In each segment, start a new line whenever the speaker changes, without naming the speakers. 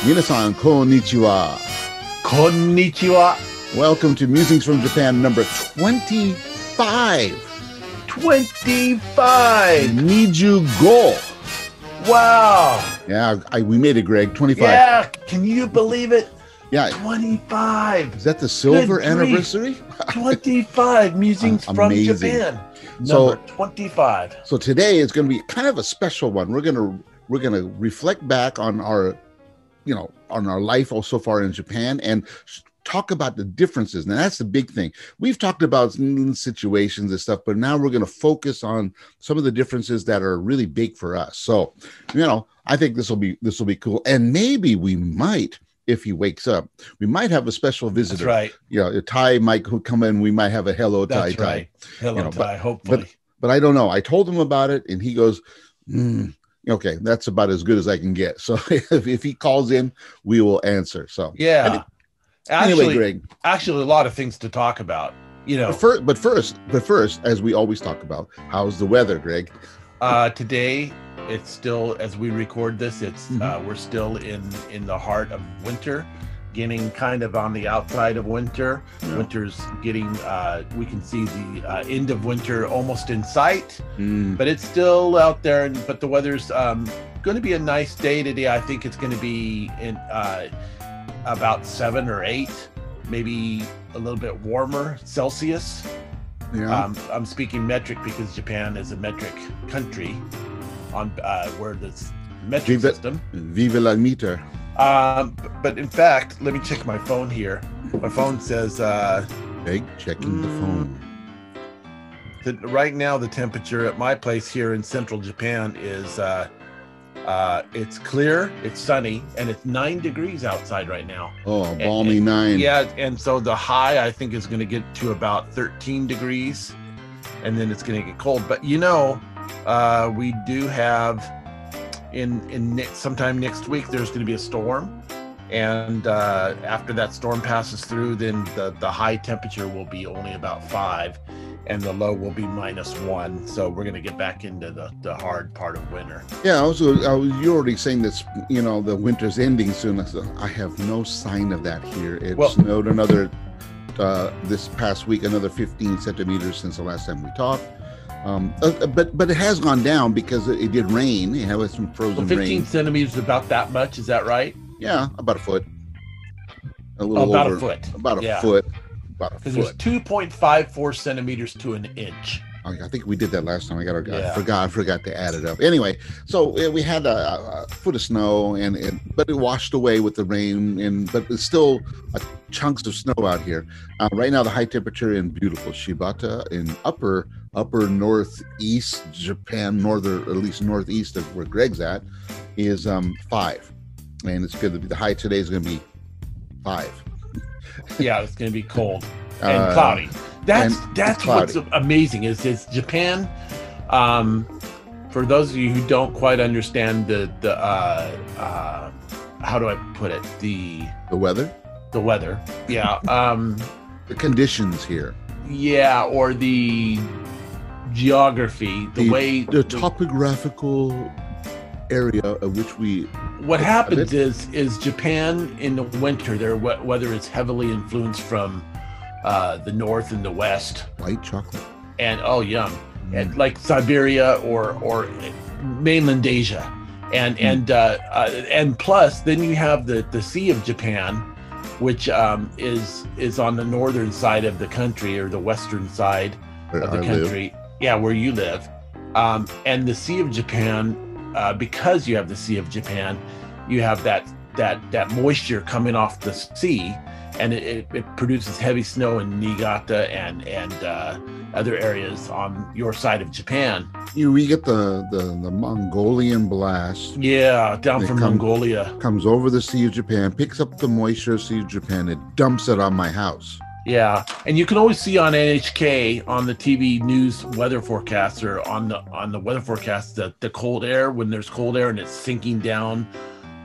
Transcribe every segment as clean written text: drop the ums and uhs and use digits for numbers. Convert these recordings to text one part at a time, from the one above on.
Minasan konnichiwa.
Konnichiwa.
Welcome to Musings from Japan number 25.
25.
Niju go.
Wow.
Yeah, we made it, Greg. 25.
Yeah, can you believe it?
Yeah.
25.
Is that the silver anniversary?
25 Musings from
Amazing.
Japan.
So-
Number 25.
So today is going to be kind of a special one. We're gonna reflect back on our, on our life so far in Japan and talk about the differences. And that's the big thing. We've talked about situations and stuff, but now we're going to focus on some of the differences that are really big for us. So, I think this will be cool. And maybe we might, if he wakes up, we might have a special visitor.
That's right.
Ty might come in. We might have a hello Ty.
That's right. Hello Ty, hopefully.
But I don't know. I told him about it, and he goes, okay, that's about as good as I can get. So if he calls in, we will answer. So
yeah.
Anyway, Greg.
Actually, a lot of things to talk about.
But first, as we always talk about, how's the weather, Greg?
Today, it's still, as we record this, it's we're still in the heart of winter, getting kind of on the outside of winter. Yeah. Winter's getting, we can see the end of winter almost in sight, but it's still out there. But the weather's going to be a nice day today. I think it's going to be in about 7 or 8, maybe a little bit warmer Celsius.
Yeah.
I'm speaking metric because Japan is a metric country on where this metric system.
Vive la meter.
But in fact, let me check my phone here. My phone says
Greg, checking the phone.
Right now the temperature at my place here in central Japan is it's clear, it's sunny, and it's 9 degrees outside right now.
Oh, a balmy 9.
Yeah, and so the high I think is going to get to about 13 degrees, and then it's going to get cold. But we do have sometime next week there's going to be a storm, and after that storm passes through, then the high temperature will be only about 5. And the low will be -1, so we're going to get back into the hard part of winter.
Yeah, you're already saying that the winter's ending soon. I have no sign of that here. It snowed another this past week, another 15 centimeters since the last time we talked. But it has gone down because it did rain. It had some frozen rain.
15 centimeters is about that much. Is that right?
Yeah, about a foot. A little
about
over,
a foot.
About a foot.
Because there's 2.54 centimeters to an inch.
I think we did that last time. I forgot to add it up. Anyway, so we had a foot of snow, but it washed away with the rain. But it's still chunks of snow out here. Right now, the high temperature in beautiful Shibata in upper northeast Japan, at least northeast of where Greg's at, is 5, and it's good to be. The high today is going to be 5.
Yeah, it's going to be cold and cloudy. That's cloudy. What's amazing is Japan. For those of you who don't quite understand the how do I put it, the
weather.
The weather, yeah.
The conditions here.
Yeah, or the geography, the
topographical area of which
what happens is Japan in the winter, their weather is heavily influenced from the north and the west.
White chocolate.
And yum. And like Siberia or mainland Asia. And plus then you have the Sea of Japan, which is on the northern side of the country, or the western side of the country. Yeah, where you live. And the Sea of Japan, because you have the Sea of Japan, you have that moisture coming off the sea, and it produces heavy snow in Niigata and other areas on your side of Japan.
We get the Mongolian blast.
Yeah, down from Mongolia.
Comes over the Sea of Japan, picks up the moisture of the Sea of Japan, it dumps it on my house.
Yeah, and you can always see on NHK, on the TV news weather forecast, or on the weather forecast, the cold air, when there's cold air and it's sinking down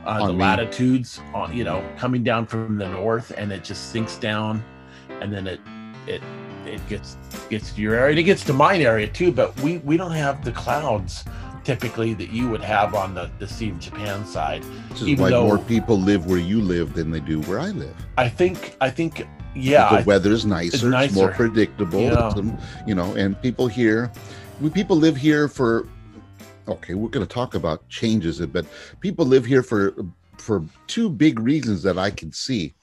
latitudes, coming down from the north, and it just sinks down, and then it gets to your area, and it gets to mine area too. But we don't have the clouds typically that you would have on the Sea of Japan side.
This is why more people live where you live than they do where I live.
I think, yeah.
The weather's nicer, it's more predictable,
yeah.
And people live here for, okay, we're going to talk about changes, but people live here for two big reasons that I can see.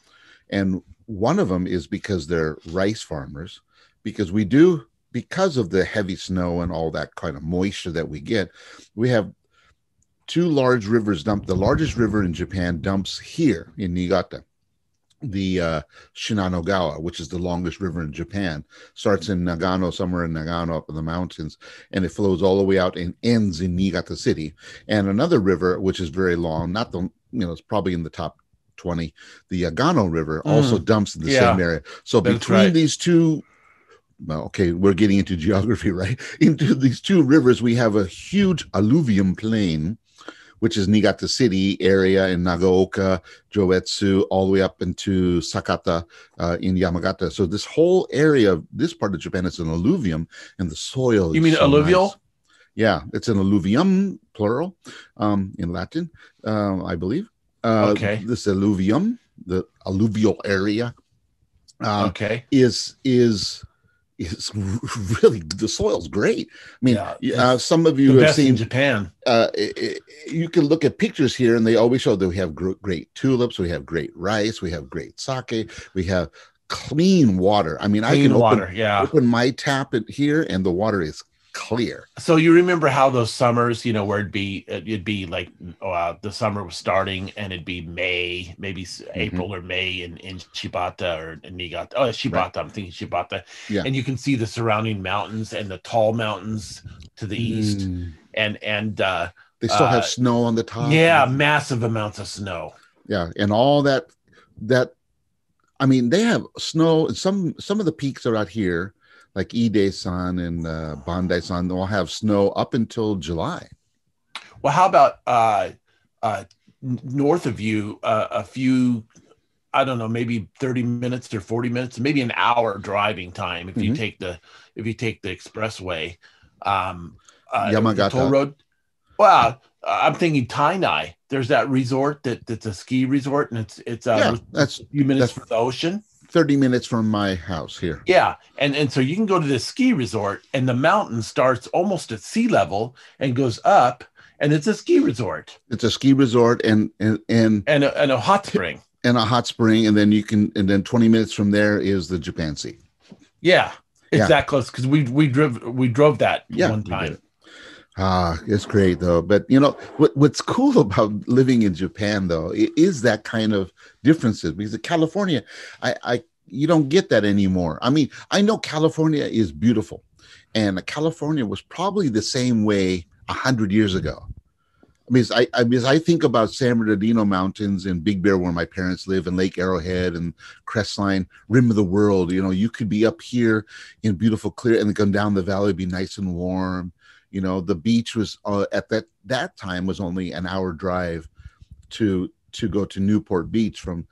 And one of them is because they're rice farmers, because of the heavy snow and all that kind of moisture that we get, we have two large rivers dump. The largest river in Japan dumps here in Niigata. The Shinanogawa, which is the longest river in Japan, starts in Nagano, somewhere in Nagano up in the mountains, and it flows all the way out and ends in Niigata City. And another river, which is very long, it's probably in the top 20, the Agano River also dumps in the same area. So between these two, well, okay, we're getting into geography, right? Into these two rivers, we have a huge alluvium plain, which is Niigata City area in Nagaoka, Joetsu, all the way up into Sakata in Yamagata. So this whole area, this part of Japan is an alluvium, and the soil.
You mean so alluvial?
Nice. Yeah, it's an alluvium, plural, in Latin, I believe.
Okay.
This alluvium, the alluvial area, is really, the soil's great. I mean, some of you have seen
Japan.
You can look at pictures here, and they always show that we have great tulips, we have great rice, we have great sake, we have clean water. I mean, I can open my tap here, and the water is clear.
So you remember how those summers, where it'd be like the summer was starting, and it'd be May, maybe April or May in Shibata or Niigata. Oh, Shibata, right. I'm thinking Shibata. Yeah. And you can see the surrounding mountains and the tall mountains to the east, and
they still have snow on the top.
Yeah, massive amounts of snow.
Yeah, and all that. I mean, they have snow. Some of the peaks are out here, like Ide-san and Bandai-san, they'll have snow up until July.
Well, how about north of you, a few, I don't know, maybe 30 minutes or 40 minutes, maybe an hour driving time if you take the expressway.
Yamagata
toll road. Well, I'm thinking Tainai. There's that resort that's a ski resort, and it's that's a few minutes from the ocean.
30 minutes from my house here.
Yeah. And so you can go to this ski resort, and the mountain starts almost at sea level and goes up, and it's a ski resort.
It's a ski resort and
a hot spring.
And a hot spring, and then 20 minutes from there is the Japan Sea.
Yeah. It's that close, because we drove that one time.
It's great though. But what's cool about living in Japan though is that kind of differences, because in California, you don't get that anymore. I mean, I know California is beautiful, and California was probably the same way 100 years ago. I mean, I think about San Bernardino Mountains and Big Bear, where my parents live, and Lake Arrowhead and Crestline, rim of the world. You could be up here in beautiful clear, and then come down the valley, be nice and warm. The beach was at that time was only an hour drive to go to Newport Beach from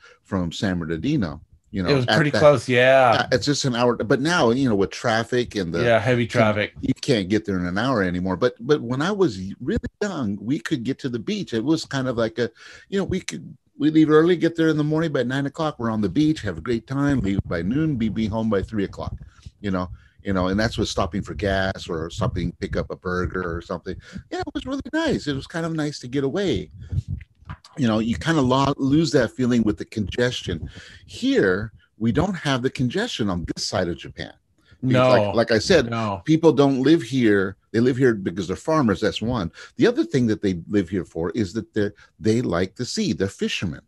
San Bernardino.
It was pretty close. Yeah,
it's just an hour. But now, with traffic and the
heavy traffic,
you can't get there in an hour anymore. But when I was really young, we could get to the beach. It was kind of like we leave early, get there in the morning. By 9 o'clock, we're on the beach, have a great time. Leave by noon, be home by 3 o'clock. And that's with stopping for gas or something, pick up a burger or something. Yeah, it was really nice. It was kind of nice to get away. You kind of lose that feeling with the congestion. Here, we don't have the congestion on this side of Japan.
No.
Like I said, people don't live here. They live here because they're farmers. That's one. The other thing that they live here for is that they like the sea. They're fishermen.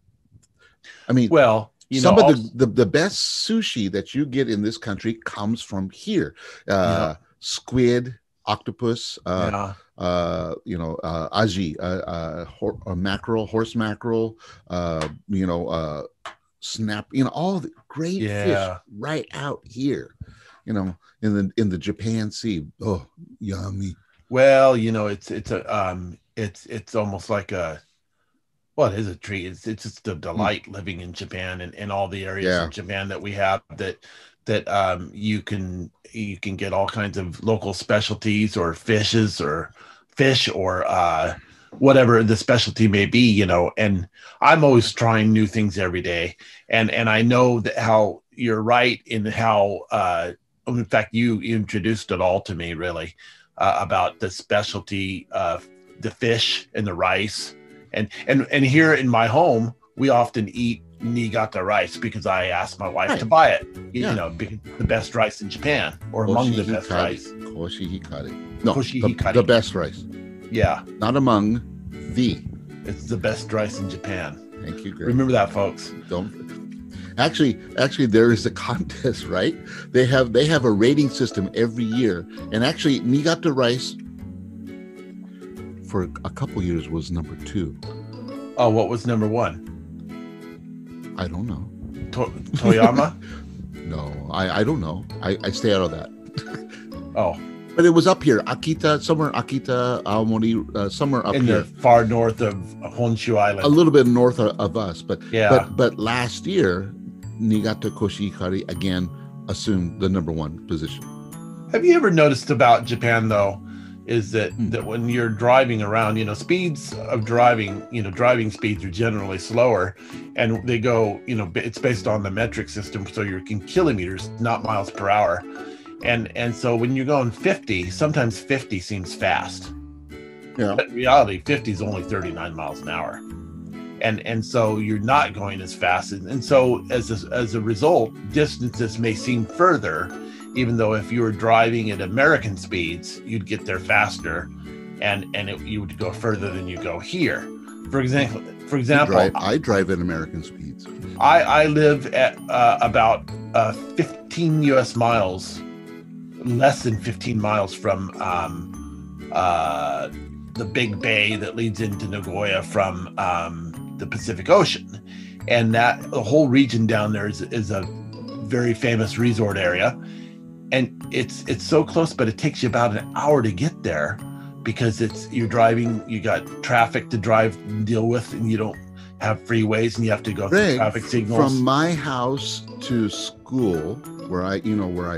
I mean,
well,
some of the best sushi that you get in this country comes from here. Squid, octopus, aji, mackerel, horse mackerel, snap, all the great fish right out here, in the Japan Sea. Oh, yummy.
Well, it's almost like it is a treat. It's just a delight living in Japan and all the areas of Japan that we have that you can get all kinds of local specialties or fishes or fish or whatever the specialty may be, you know. And I'm always trying new things every day. And I know that how you're right in how, in fact, you introduced it all to me really about the specialty, the fish and the rice. And here in my home, we often eat Niigata rice because I asked my wife to buy it. You know, the best rice in Japan, or among the best rice.
Koshihikari. No,
Koshihikari.
The best rice.
Yeah.
Not among, the.
It's the best rice in Japan.
Thank you, Greg.
Remember that, folks.
Actually, there is a contest, right? They have a rating system every year, and actually, Niigata rice for a couple years was number 2.
Oh, what was number 1?
I don't know.
Toyama?
No, I don't know. I stay out of that.
Oh.
But it was up here, Akita, somewhere Akita, Aomori, somewhere up
in
here.
The far north of Honshu Island.
A little bit north of us, but
yeah.
But last year, Niigata Koshihikari again assumed the number 1 position.
Have you ever noticed about Japan though, is that when you're driving around, you know, speeds of driving, you know, driving speeds are generally slower, and they go, you know, it's based on the metric system, so you're in kilometers, not miles per hour. And so when you're going 50, sometimes 50 seems fast.
Yeah.
But in reality, 50 is only 39 miles an hour. And so you're not going as fast. And so as a result, distances may seem further, even though if you were driving at American speeds, you'd get there faster, and you would go further than you go here. For example,
I drive at American speeds.
I live at about 15 U.S. miles, less than 15 miles from the big bay that leads into Nagoya from the Pacific Ocean, and that the whole region down there is a very famous resort area. And it's so close, but it takes you about an hour to get there because you're driving, you got traffic to deal with, and you don't have freeways, and you have to go through traffic signals.
From my house to school, where I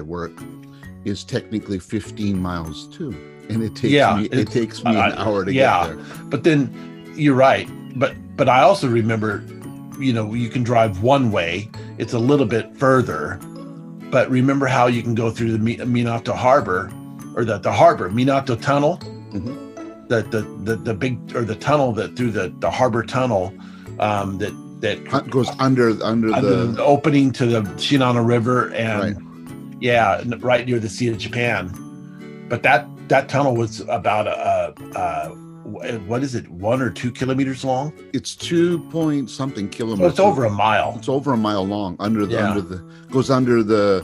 work, is technically 15 miles too, and it takes me an hour to get there.
But then you're right. But I also remember, you know, you can drive one way; it's a little bit further. But remember how you can go through the Minato Harbor, or the harbor, Minato Tunnel, the big, or the tunnel that through the harbor tunnel that
goes under the
opening to the Shinano River, and right near the Sea of Japan. But that tunnel was about what is it, 1 or 2 kilometers long?
It's 2-point-something kilometers.
So it's over a mile.
It's over a mile long. Goes under the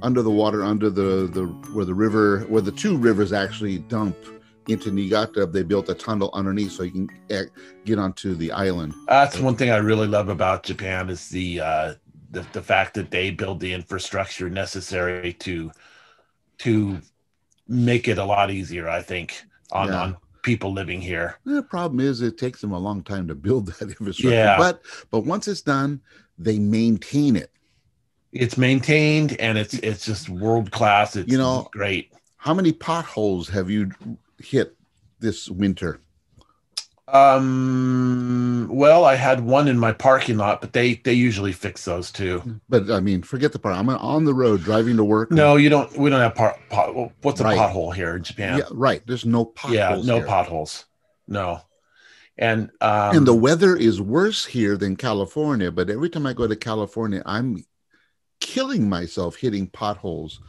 water, under where the 2 rivers actually dump into Niigata. They built a tunnel underneath so you can get onto the island.
That's one thing I really love about Japan is the fact that they build the infrastructure necessary to make it a lot easier, I think, on people living here.
The problem is it takes them a long time to build that infrastructure.
Yeah.
But once it's done, they maintain it.
It's maintained, and it's just world class. It's great.
How many potholes have you hit this winter?
Well, I had one in my parking lot, but they usually fix those too.
But I mean, forget the part. I'm on the road driving to work.
No, you don't. We don't have what's a pothole here in Japan?
Yeah, right. There's no potholes.
Yeah, no potholes. No. And
the weather is worse here than California. But every time I go to California, I'm killing myself hitting potholes.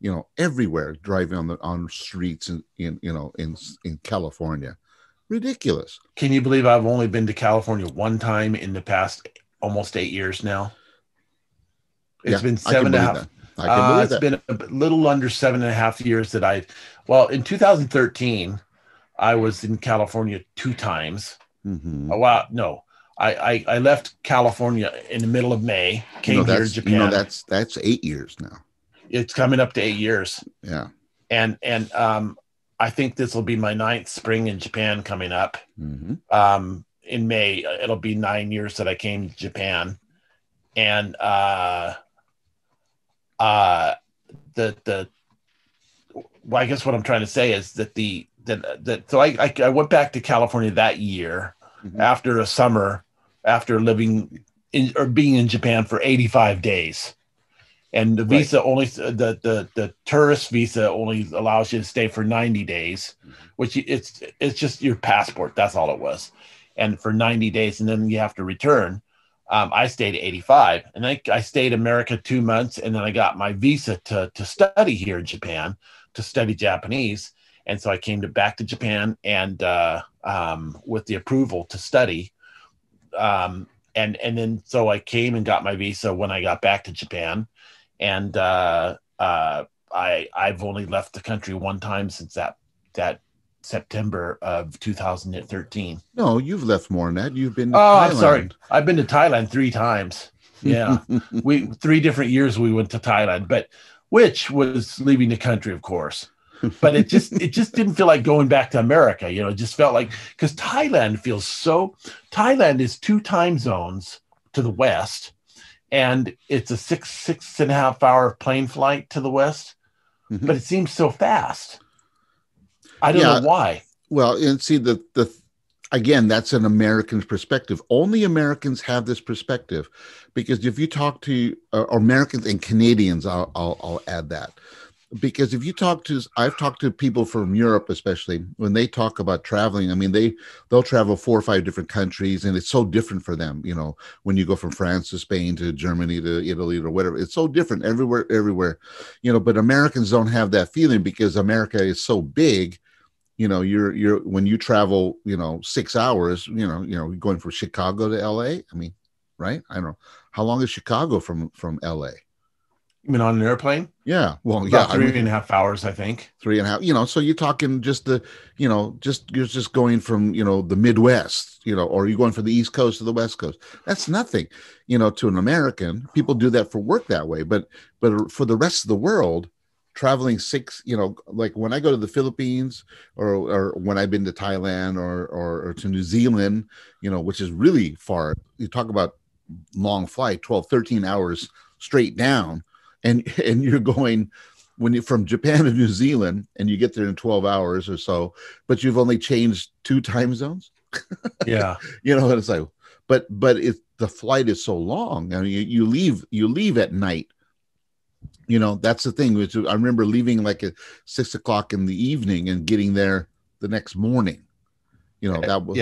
You know, everywhere, driving on streets in California. Ridiculous.
Can you believe I've only been to California one time in the past almost 8 years now? It's been 7.5. It's been a little under 7.5 years that in 2013, I was in California 2 times.
Mm-hmm.
Oh, wow. No, I left California in the middle of May, came here to Japan.
That's 8 years now.
It's coming up to 8 years.
Yeah.
And I think this will be my 9th spring in Japan coming up.
Mm-hmm.
In May, it'll be 9 years that I came to Japan. And I guess what I'm trying to say is that the So I went back to California that year after a summer, after living in or being in Japan for 85 days. And the visa only the tourist visa only allows you to stay for 90 days, which it's just your passport. That's all it was. And for 90 days, and then you have to return. I stayed 85, and I stayed America 2 months, and then I got my visa to study here in Japan, to study Japanese. And so I came back to Japan and with the approval to study. And then so I came and got my visa when I got back to Japan. And I've only left the country one time since that September of 2013.
No, you've left more than that. You've been to Thailand.
Sorry. I've been to Thailand 3 times. Yeah. 3 different years we went to Thailand, but which was leaving the country, of course. But it just didn't feel like going back to America. It just felt like, because Thailand is 2 time zones to the west, and it's a 6.5 hour plane flight to the west, but it seems so fast. I don't know why. Well,
and see again, that's an American perspective. Only Americans have this perspective, because if you talk to Americans and Canadians, I'll add that. Because if you I've talked to people from Europe, especially when they talk about traveling, I mean, they'll travel 4 or 5 different countries, and it's so different for them. When you go from France to Spain to Germany to Italy or whatever, it's so different everywhere, but Americans don't have that feeling, because America is so big. You're when you travel, 6 hours, going from Chicago to LA. I mean, right. I don't know. How long is Chicago from LA?
You mean on an airplane?
Yeah. Well,
about 3.5 hours, I think.
3.5. So you're talking just you're just going from, the Midwest, or you're going from the East Coast to the West Coast. That's nothing, to an American. People do that for work that way. But for the rest of the world, traveling 6, like when I go to the Philippines or when I've been to Thailand or to New Zealand, which is really far. You talk about long flight, 12, 13 hours straight down. And you're going when you're from Japan to New Zealand, and you get there in 12 hours or so, but you've only changed 2 time zones.
Yeah.
And it's like, but the flight is so long. I mean, you leave at night. That's the thing. Which I remember leaving like at 6 o'clock in the evening and getting there the next morning. That was,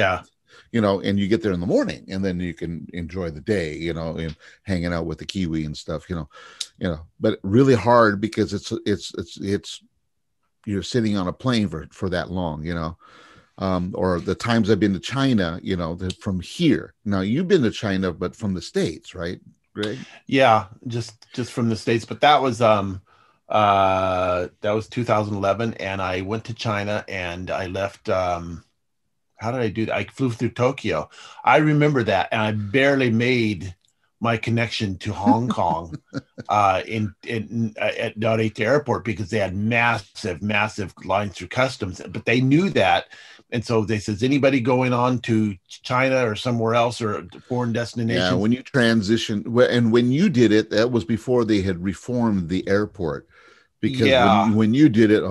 and you get there in the morning, and then you can enjoy the day, and hanging out with the Kiwi and stuff, but really hard, because it's you're sitting on a plane for that long, or the times I've been to China, from here. Now you've been to China, but from the States, right, Greg?
Yeah, just from the States. But that was 2011, and I went to China, and I left. How did I do that? I flew through Tokyo. I remember that, and I barely made my connection to Hong Kong at Narita Airport, because they had massive lines through customs. But they knew that, and so they says, anybody going on to China or somewhere else or foreign destination.
Yeah, when you transition, and when you did it, that was before they had reformed the airport. Because when you did it,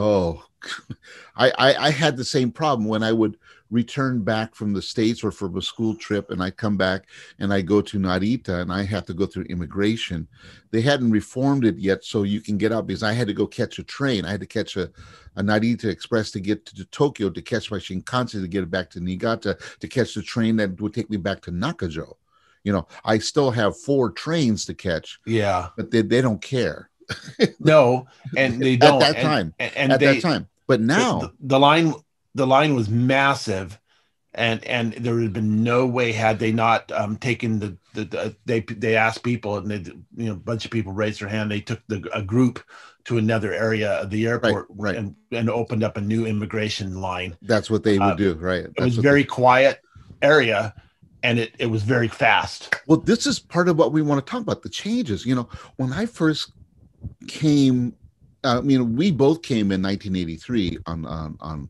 I had the same problem when I would return back from the States or from a school trip, and I come back and I go to Narita, and I have to go through immigration. They hadn't reformed it yet, so you can get out, because I had to go catch a train. I had to catch a Narita Express to get to Tokyo, to catch my Shinkansen to get it back to Niigata, to catch the train that would take me back to Nakajo. I still have 4 trains to catch.
Yeah,
but they don't care.
No, and they don't
at that time. But now
the line was massive, and there had been no way, had they not taken they asked people, and a bunch of people raised their hand. They took a group to another area of the airport,
right.
And opened up a new immigration line.
That's what they would do, right?
It was very quiet area, and it was very fast.
Well, this is part of what we want to talk about, the changes. When I first came, we both came in 1983 on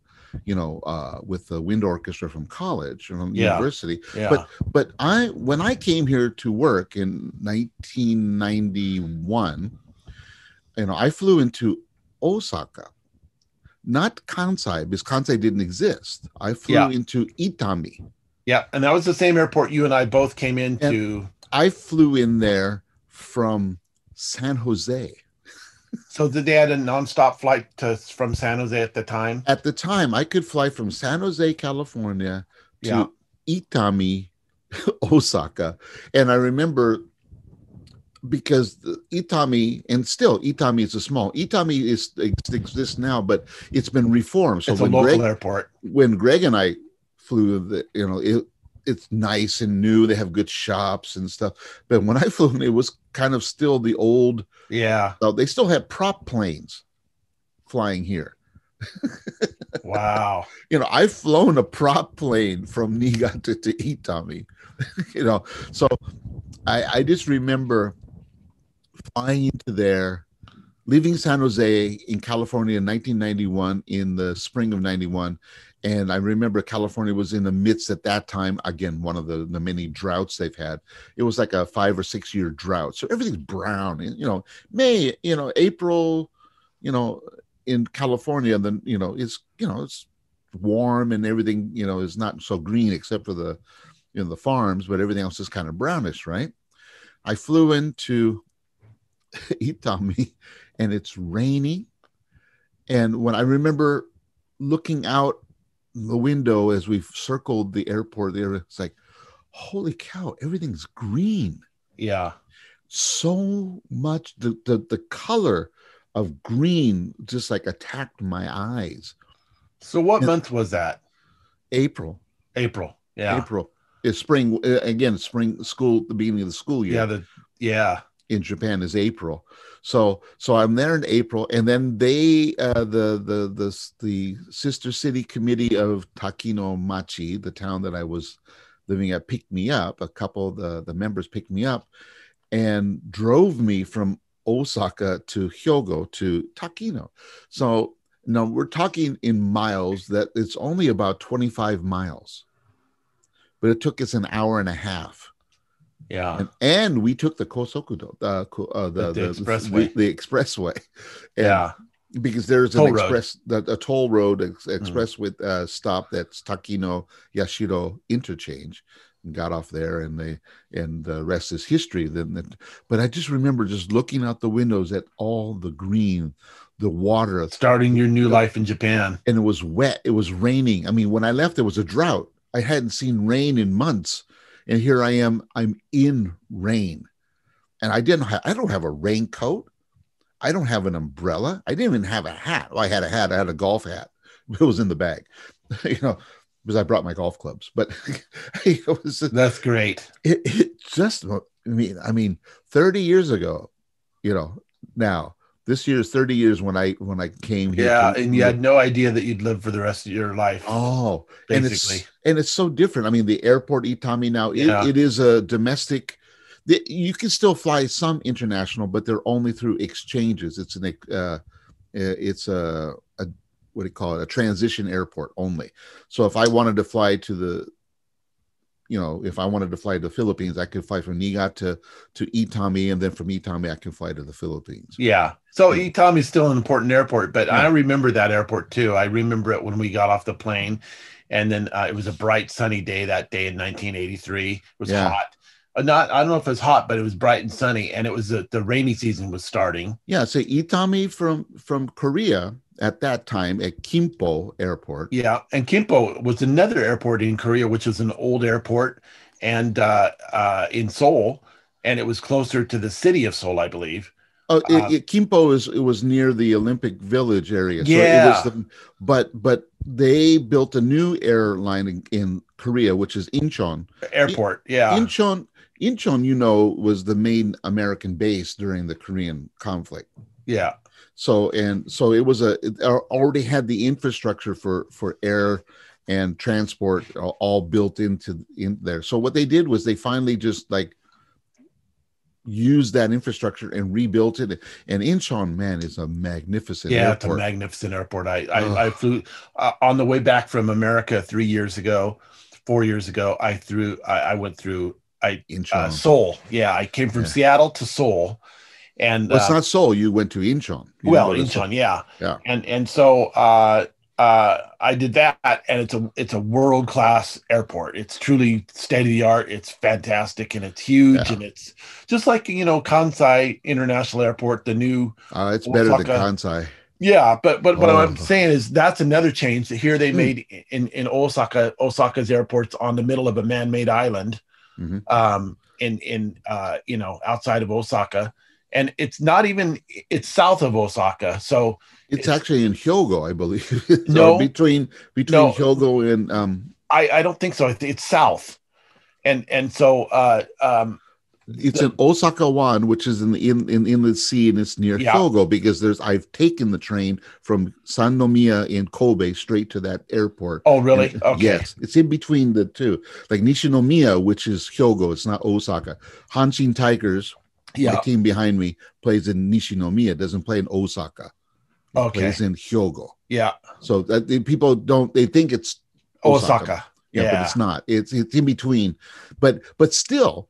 with the wind orchestra from college, from university.
Yeah.
But when I came here to work in 1991, I flew into Osaka. not Kansai, because Kansai didn't exist. I flew
Yeah.
into Itami.
Yeah, and that was the same airport you and I both came into.
And I flew in there from San Jose.
So did they had a nonstop flight from San Jose at the time?
At the time, I could fly from San Jose, California to Itami, Osaka. And I remember because Itami, and still Itami is a small, Itami exists now, but it's been reformed. So
it's a local airport.
When Greg and I flew, it's nice and new. They have good shops and stuff. But when I flew in, it was kind of still the old.
Yeah.
They still have prop planes flying here.
Wow.
I've flown a prop plane from Niigata to Itami, so I just remember flying into there, leaving San Jose in California in 1991, in the spring of 91. And I remember California was in the midst at that time, again, one of the many droughts they've had. It was like a 5 or 6 year drought. So everything's brown, May, April, in California, then, it's warm and everything, is not so green except for the farms, but everything else is kind of brownish, right? I flew into Itami and it's rainy. And when I remember looking out the window as we've circled the airport there, it's like, holy cow, everything's green.
Yeah.
So much, the color of green just like attacked my eyes.
So what month was that?
April.
Yeah.
April. It's spring again. Spring school. The beginning of the school year.
Yeah.
In Japan is April. So I'm there in April, and then they the sister city committee of Takinomachi, the town that I was living at, picked me up. A couple of the members picked me up and drove me from Osaka to Hyogo to Takino. So now we're talking in miles, that it's only about 25 miles. But it took us an hour and a half.
Yeah.
And we took the Kosokudo, the expressway. The expressway. And because there's a toll road express with stop that's Takino Yashiro interchange. And got off there, and the rest is history. But I just remember just looking out the windows at all the green, the water.
Starting your new life in Japan.
And it was wet. It was raining. I mean, when I left, there was a drought. I hadn't seen rain in months. And here I am, I'm in rain. And I don't have a raincoat. I don't have an umbrella. I didn't even have a hat. Well, I had a hat. I had a golf hat. It was in the bag, because I brought my golf clubs. But
that's great.
It just, I mean, 30 years ago, now this year is 30 years when I came here.
Yeah, and you had no idea that you'd live for the rest of your life.
Oh,
basically.
And it's so different. I mean, the airport Itami now, it is a domestic. You can still fly some international, but they're only through exchanges. It's a what do you call it? A transition airport only. So if I wanted to fly to the Philippines, I could fly from Niigata to Itami, and then from Itami I can fly to the Philippines.
Yeah. So Itami is still an important airport, but I remember that airport too. I remember it when we got off the plane, and then it was a bright sunny day that day in 1983. It was hot. I don't know if it was hot, but it was bright and sunny, and it was the rainy season was starting.
Yeah. So Itami from Korea at that time at Kimpo Airport.
Yeah, and Kimpo was another airport in Korea, which was an old airport, and in Seoul, and it was closer to the city of Seoul, I believe.
Oh, Kimpo was near the Olympic Village area.
Yeah.
So it was but they built a new airline in Korea, which is Incheon
Airport. Yeah.
Incheon, was the main American base during the Korean conflict.
Yeah.
So it already had the infrastructure for air and transport all built in there. So what they did was they finally just used that infrastructure and rebuilt it. And Incheon, man, is a magnificent airport.
It's a magnificent airport. I flew on the way back from America 4 years ago. I went through Seoul. Yeah, I came from Seattle to Seoul. And
Well, it's not Seoul. You went to Incheon. You didn't
well,
go to Seoul.
Incheon, yeah.
Yeah.
And so I did that, and it's a world class airport. It's truly state of the art. It's fantastic, and it's huge,
Yeah.
and it's just like Kansai International Airport, the new
It's better than
Osaka.
Kansai.
Yeah, but what I'm
Oh.
saying is that's another change that here they
Mm.
made in Osaka's airports on the middle of a man-made island,
Mm-hmm.
outside of Osaka, and it's not even it's south of Osaka, so
It's
it's
actually in Hyogo, I believe, or
no
between
no
Hyogo and
I don't think so. I think it's south, and so
it's in Osaka One, which is in the sea, and it's near
yeah.
Hyogo because I've taken the train from Sannomiya in Kobe straight to that airport.
Oh, really?
And
Okay.
yes, it's in between the two. Like Nishinomiya, which is Hyogo, it's not Osaka. Hanshin Tigers, my
Yeah.
team behind me, plays in Nishinomiya, doesn't play in Osaka. It
Okay.
plays in Hyogo.
Yeah.
So that people they think it's
Osaka.
Yeah,
Yeah.
but it's not. It's in between. But still,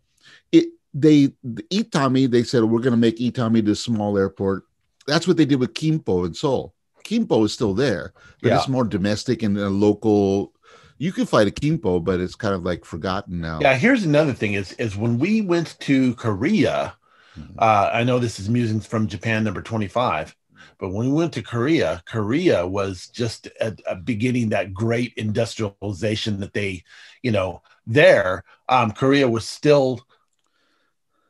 the Itami, they said we're going to make Itami this small airport. That's what they did with Kimpo in Seoul. Kimpo is still there, but it's more domestic and a local. You can fly to Kimpo, but it's kind of like forgotten now.
Yeah, here's another thing: is when we went to Korea. I know this is Musings from Japan number 25, but when we went to Korea, Korea was just a beginning that great industrialization that they, there. Korea was still.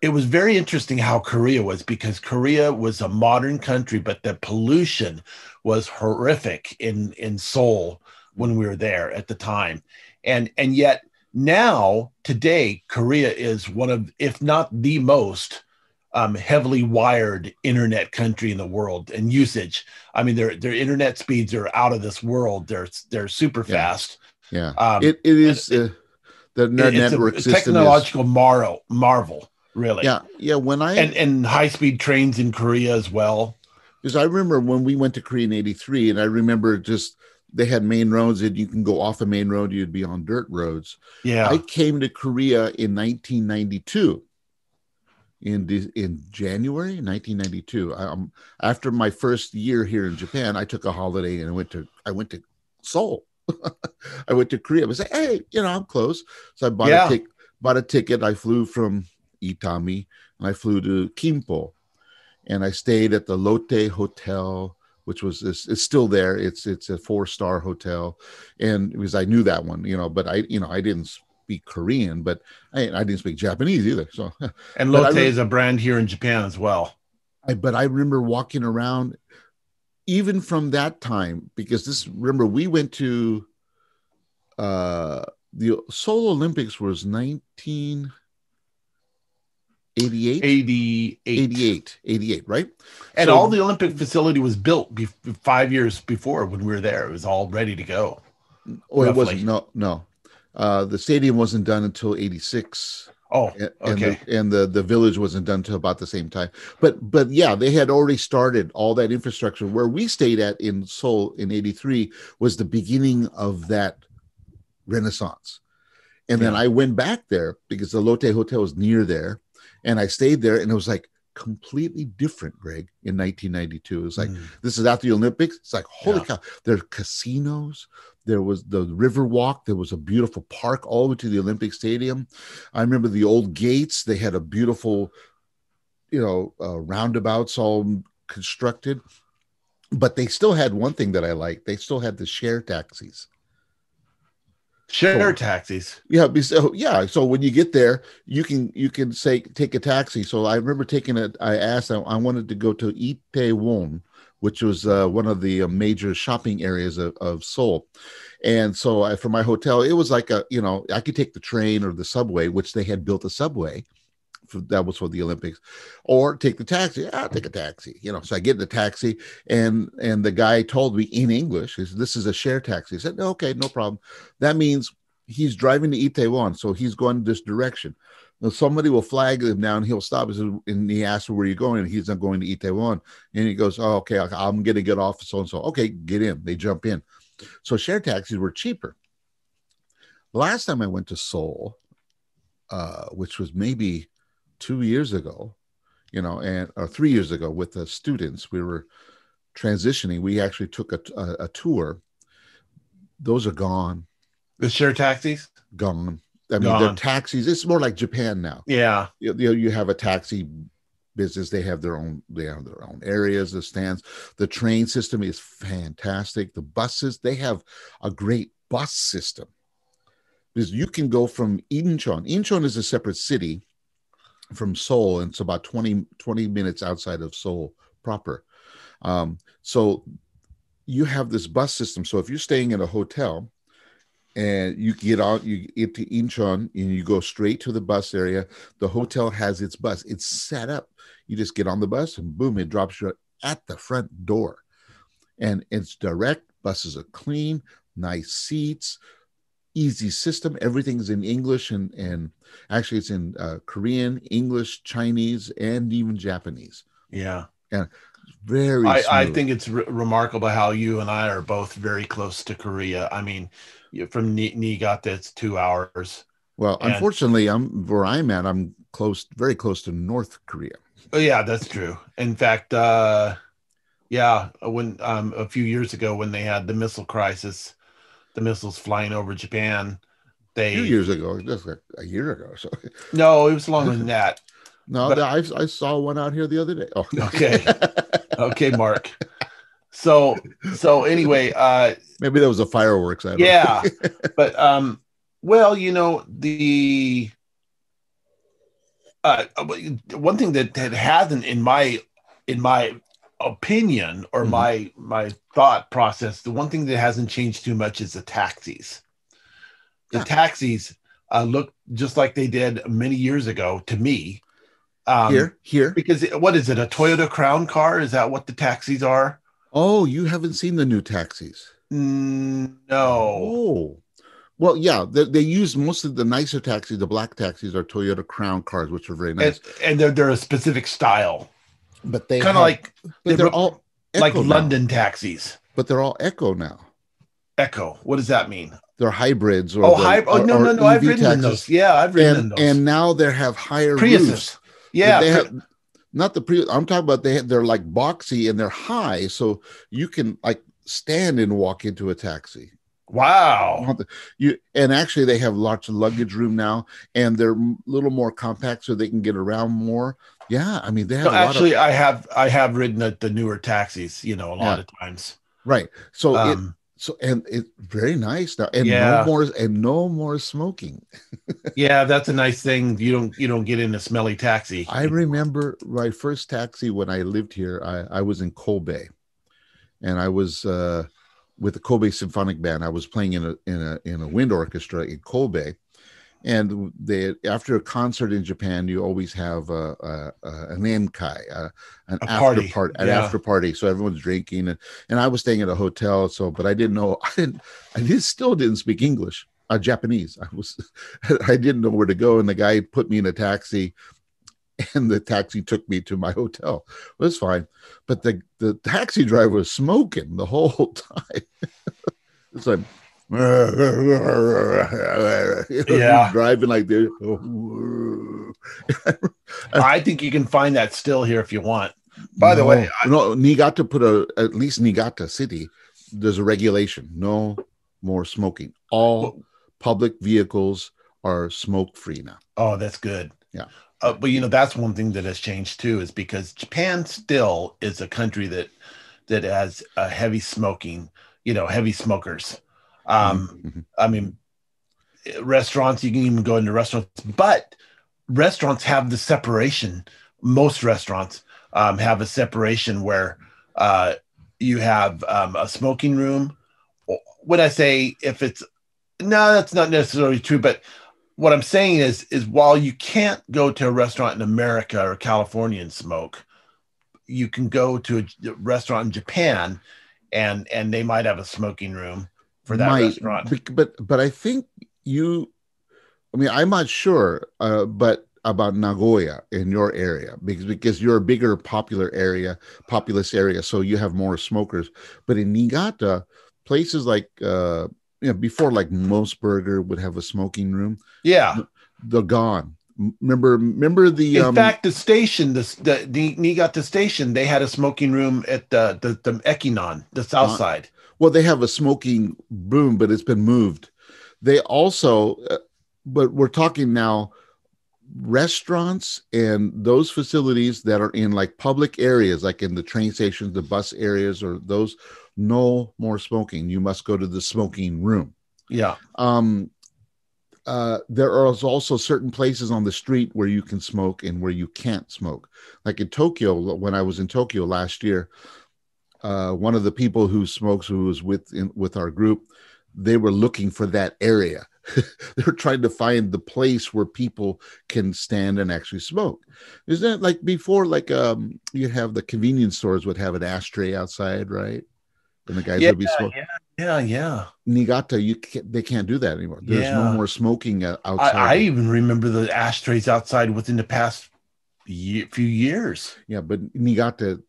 It was very interesting how Korea was, because Korea was a modern country, but the pollution was horrific in Seoul when we were there at the time. And yet now today, Korea is one of, if not the most heavily wired internet country in the world and usage. I mean, their internet speeds are out of this world. They're super fast.
Yeah. It is the network
it's a
system
technological marvel. Really?
Yeah. When
and high-speed trains in Korea as well.
Because I remember when we went to Korea in '83, and I remember just they had main roads, and you can go off a main road, you'd be on dirt roads.
Yeah.
I came to Korea in 1992. In January 1992, after my first year here in Japan, I took a holiday and I went to Seoul. I went to Korea. I said, hey, I'm close, so I bought a ticket. I flew from Itami and I flew to Kimpo, and I stayed at the Lotte Hotel, which it's still there. It's a 4-star hotel, and because I knew that one, but I didn't speak Korean, but I didn't speak Japanese either. So,
and Lotte is a brand here in Japan as well.
But I remember walking around, even from that time, because remember we went to the Seoul Olympics was 1988, right?
And so, all the Olympic facility was built 5 years before when we were there. It was all ready to go.
Oh, roughly. It wasn't. No. The stadium wasn't done until '86.
Oh, okay.
And the village wasn't done until about the same time. But yeah, they had already started all that infrastructure. Where we stayed at in Seoul in '83 was the beginning of that renaissance. And then I went back there because the Lotte Hotel was near there, and I stayed there, and it was like completely different, Greg, in 1992. It was like, this is after the Olympics. It's like, holy cow, there are casinos. There was the river walk. There was a beautiful park all the way to the Olympic Stadium. I remember the old gates. They had a beautiful, roundabouts all constructed. But they still had one thing that I liked. They still had the share taxis.
Taxis.
Yeah. So when you get there, you can say, take a taxi. So I remember I asked, I wanted to go to Itaewon, which was one of the major shopping areas of Seoul. And so for my hotel, it was like I could take the train or the subway, which they had built a subway. That was for the Olympics, or take the taxi. I'll take a taxi, So I get in the taxi, and the guy told me in English, "This is a share taxi." I said, "Okay, no problem." That means he's driving to Itaewon, so he's going this direction. Now somebody will flag him down. He'll stop, and he asks, "Where are you going?" And he's not going to Itaewon, and he goes, "Oh, okay, I'm going to get off so and so." Okay, get in. They jump in. So share taxis were cheaper. Last time I went to Seoul, which was maybe 2 years ago, and 3 years ago with the students, we were transitioning. We actually took a tour. Those are gone.
The share taxis?
Gone. I mean, they're
Gone.
taxis. It's more like Japan now.
Yeah.
You have a taxi business. They have their own areas, the stands. The train system is fantastic. The buses, they have a great bus system. Because you can go from Incheon. Incheon is a separate city from Seoul, and it's about 20 minutes outside of Seoul proper. So you have this bus system. So if you're staying in a hotel and you get to Incheon and you go straight to the bus area, the hotel has its bus. It's set up. You just get on the bus and boom, it drops you at the front door. And it's direct. Buses are clean, nice seats, easy system. Everything's in English and actually it's in Korean, English, Chinese, and even Japanese.
Yeah.
And very
I think it's remarkable how you and I are both very close to Korea. I mean, from Niigata, it's 2 hours.
Well, unfortunately, where I'm at, I'm very close to North Korea.
Oh, yeah, that's true. In fact, when a few years ago when they had the missile crisis, the missiles flying over Japan,
a few years ago, just like a year ago. So
no, it was longer than that.
No, I saw one out here the other day. Oh,
okay. Okay, Mark. So anyway,
maybe that was a fireworks.
Yeah. But well, the one thing that hasn't in my opinion or my thought process, the one thing that hasn't changed too much is the taxis. The taxis look just like they did many years ago to me.
Here,
because what is it? A Toyota Crown car? Is that what the taxis are?
Oh, you haven't seen the new taxis?
No.
Oh, well, yeah. They use most of the nicer taxis. The black taxis are Toyota Crown cars, which are very nice,
and they're a specific style.
But they
kind of like
they're all
like
Echo
London taxis.
But they're all Echo now.
Echo. What does that mean?
They're hybrids or
no, I've ridden in those. Yeah, I've ridden in those.
And now they have higher
Priuses.
roofs.
Yeah,
they have not the Prius. I'm talking about they're like boxy and they're high, so you can like stand and walk into a taxi.
Wow.
And actually they have lots of luggage room now, and they're a little more compact, so they can get around more. Yeah, I mean they have.
Actually, I have ridden at the newer taxis, a lot of times.
Right. So and it's very nice now, and no more smoking.
Yeah, that's a nice thing. You don't get in a smelly taxi.
I remember my first taxi when I lived here. I was in Kobe, and I was with the Kobe Symphonic Band. I was playing in a wind orchestra in Kobe, and after a concert in Japan, you always have an enkai, after party. So everyone's drinking, and I was staying at a hotel. But I didn't know. I still didn't speak English, Japanese. I didn't know where to go, and the guy put me in a taxi, and the taxi took me to my hotel. It was fine, but the taxi driver was smoking the whole time. It's like.
Yeah,
driving like this.
I think you can find that still here if you want. By the way,
Niigata at least Niigata City, there's a regulation: no more smoking. All public vehicles are smoke free now.
Oh, that's good.
Yeah,
but that's one thing that has changed too, is because Japan still is a country that has heavy smoking. Heavy smokers. I mean, restaurants, you can even go into restaurants, but restaurants have the separation. Most restaurants have a separation where you have a smoking room. When I say that's not necessarily true, but what I'm saying is while you can't go to a restaurant in America or California and smoke, you can go to a restaurant in Japan and they might have a smoking room for that restaurant.
But I think I'm not sure, but about Nagoya in your area, because you're a bigger populous area, so you have more smokers. But in Niigata, places like before, like Mos Burger would have a smoking room.
Yeah,
they're gone. Remember the
in fact, the station, the Niigata station, they had a smoking room at the Ekinon, the south side.
Well, they have a smoking room, but it's been moved. They also, but we're talking now restaurants and those facilities that are in like public areas, like in the train stations, the bus areas, or those, no more smoking. You must go to the smoking room.
Yeah.
There are also certain places on the street where you can smoke and where you can't smoke. Like in Tokyo, when I was in Tokyo last year, one of the people who smokes, who was with our group, they were looking for that area. They were trying to find the place where people can stand and actually smoke. Isn't that like before, like you have the convenience stores would have an ashtray outside, right? And the guys would be smoking.
Yeah.
Niigata, they can't do that anymore. There's no more smoking outside.
I even remember the ashtrays outside within the past few years.
Yeah, but Niigata,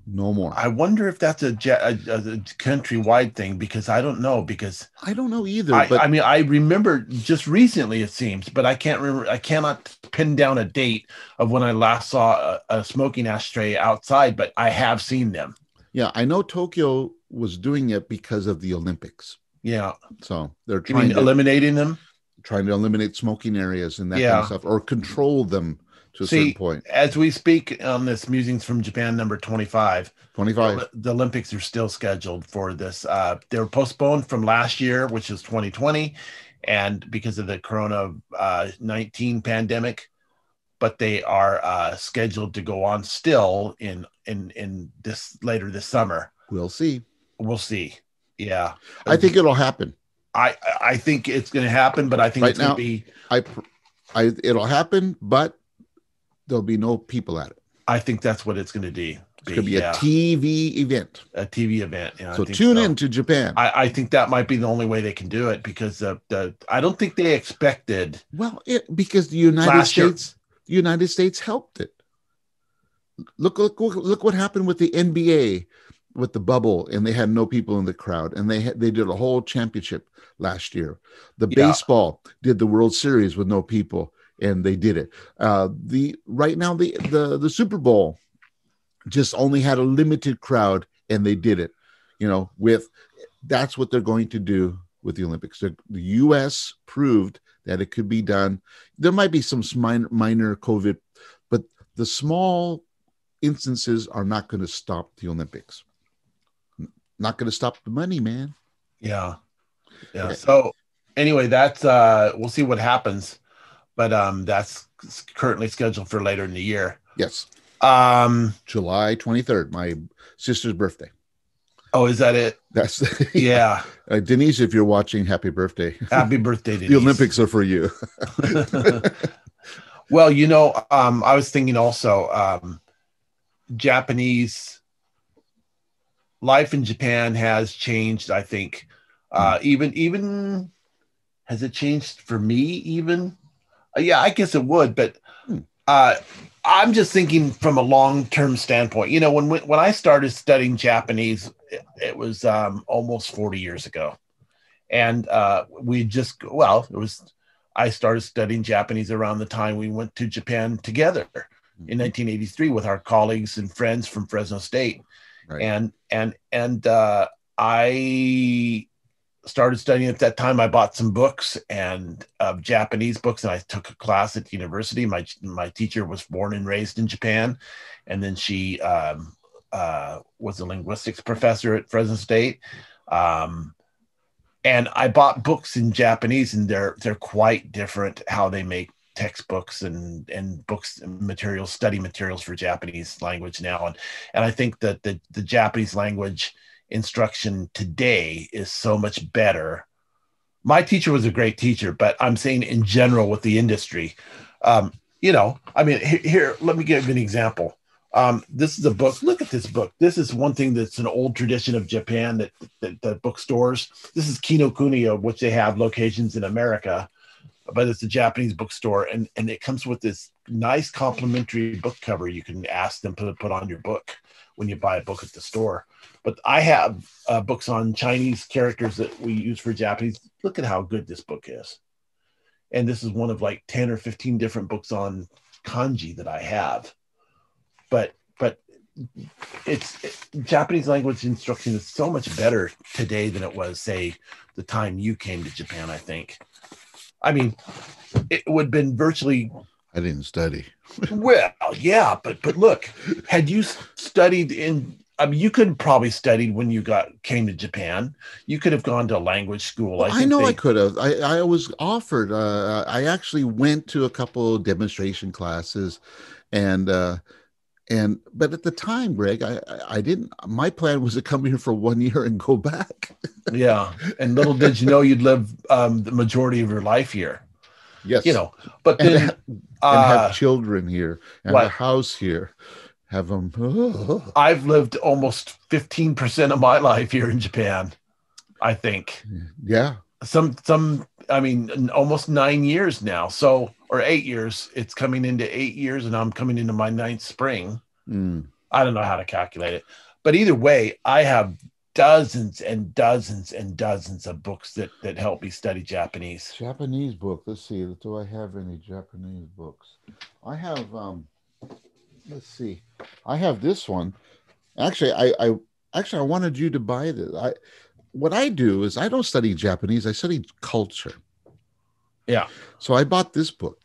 no more.
I wonder if that's a countrywide thing, because I don't know. Because
I don't know either.
I mean, I remember just recently, it seems, but I can't remember. I cannot pin down a date of when I last saw a smoking ashtray outside, but I have seen them.
Yeah, I know Tokyo was doing it because of the Olympics.
Yeah.
So they're trying to
eliminating them,
trying to eliminate smoking areas and that kind of stuff, or control them to a certain point.
As we speak on this Musings from Japan number 25, the Olympics are still scheduled for this. They were postponed from last year, which is 2020, and because of the Corona-19 pandemic, but they are scheduled to go on still in this later this summer.
We'll see.
Yeah,
I think it'll happen.
I think it's going to happen, but I think it's going to be.
It'll happen, but there'll be no people at it.
I think that's what it's going to be.
It's going to be a TV event.
A TV event. Yeah,
so tune in to Japan.
I think that might be the only way they can do it, because I don't think they expected.
Well, because the United States helped it. Look what happened with the NBA, with the bubble, and they had no people in the crowd, and they did a whole championship last year. The baseball did the World Series with no people, and they did it. Right now the Super Bowl just only had a limited crowd, and they did it. That's what they're going to do with the Olympics. The U.S. proved that it could be done. There might be some minor COVID, but the small instances are not going to stop the Olympics. Not going to stop the money, man.
Yeah. So anyway, that's we'll see what happens, but that's currently scheduled for later in the year.
Yes. July 23rd, my sister's birthday.
Oh, is that it?
That's
yeah.
Denise, if you're watching, happy birthday.
Happy birthday, Denise.
The Olympics are for you.
Well, I was thinking also, Japanese life in Japan has changed, I think. Even has it changed for me even? Yeah, I guess it would, but I'm just thinking from a long-term standpoint. When I started studying Japanese, it was almost 40 years ago. And I started studying Japanese around the time we went to Japan together in 1983 with our colleagues and friends from Fresno State. Right. And I started studying at that time. I bought some books and Japanese books, and I took a class at the university. My teacher was born and raised in Japan, and then she was a linguistics professor at Fresno State. And I bought books in Japanese, and they're quite different how they make textbooks and books and study materials for Japanese language now. And I think that the Japanese language instruction today is so much better. My teacher was a great teacher, but I'm saying in general with the industry, here, let me give you an example. This is a book. Look at this book. This is one thing that's an old tradition of Japan that bookstores. This is Kinokuniya, which they have locations in America, but it's a Japanese bookstore, and it comes with this nice complimentary book cover you can ask them to put on your book when you buy a book at the store. But I have books on Chinese characters that we use for Japanese. Look at how good this book is. and this is one of like 10 or 15 different books on kanji that I have. But Japanese language instruction is so much better today than it was, say, the time you came to Japan, I think. I mean, it would have been virtually...
I didn't study.
Well, yeah, but look, had you studied you could have probably studied when you came to Japan. You could have gone to a language school.
Well, I could have. I was offered. I actually went to a couple of demonstration classes, but at the time, Greg, I didn't. My plan was to come here for 1 year and go back.
Yeah, and little did you know you'd live the majority of your life here.
Yes,
but then
and have children here, and have a house here. Have them.
I've lived almost 15% of my life here in Japan, I think.
Yeah.
I mean, almost 9 years now. So, or 8 years. It's coming into 8 years, and I'm coming into my 9th spring. I don't know how to calculate it. But either way, I have dozens and dozens and dozens of books that help me study Japanese.
Japanese book. Let's see. Do I have any Japanese books? I have... Let's see. I have this one. Actually, I wanted you to buy this. What I do is I don't study Japanese. I study culture.
Yeah.
So I bought this book.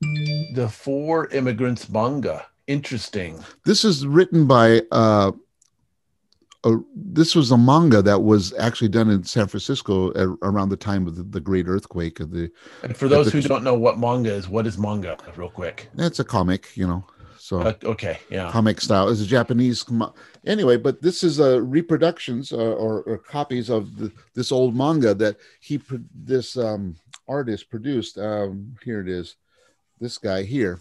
The Four Immigrants manga. Interesting.
This is written by this was a manga that was actually done in San Francisco around the time of the great earthquake of the.
And for those who don't know what manga is, what is manga, real quick?
It's a comic, So
okay, yeah,
comic style. It's a Japanese. Anyway, but this is reproductions or copies of this old manga that this artist produced. Here it is. This guy here.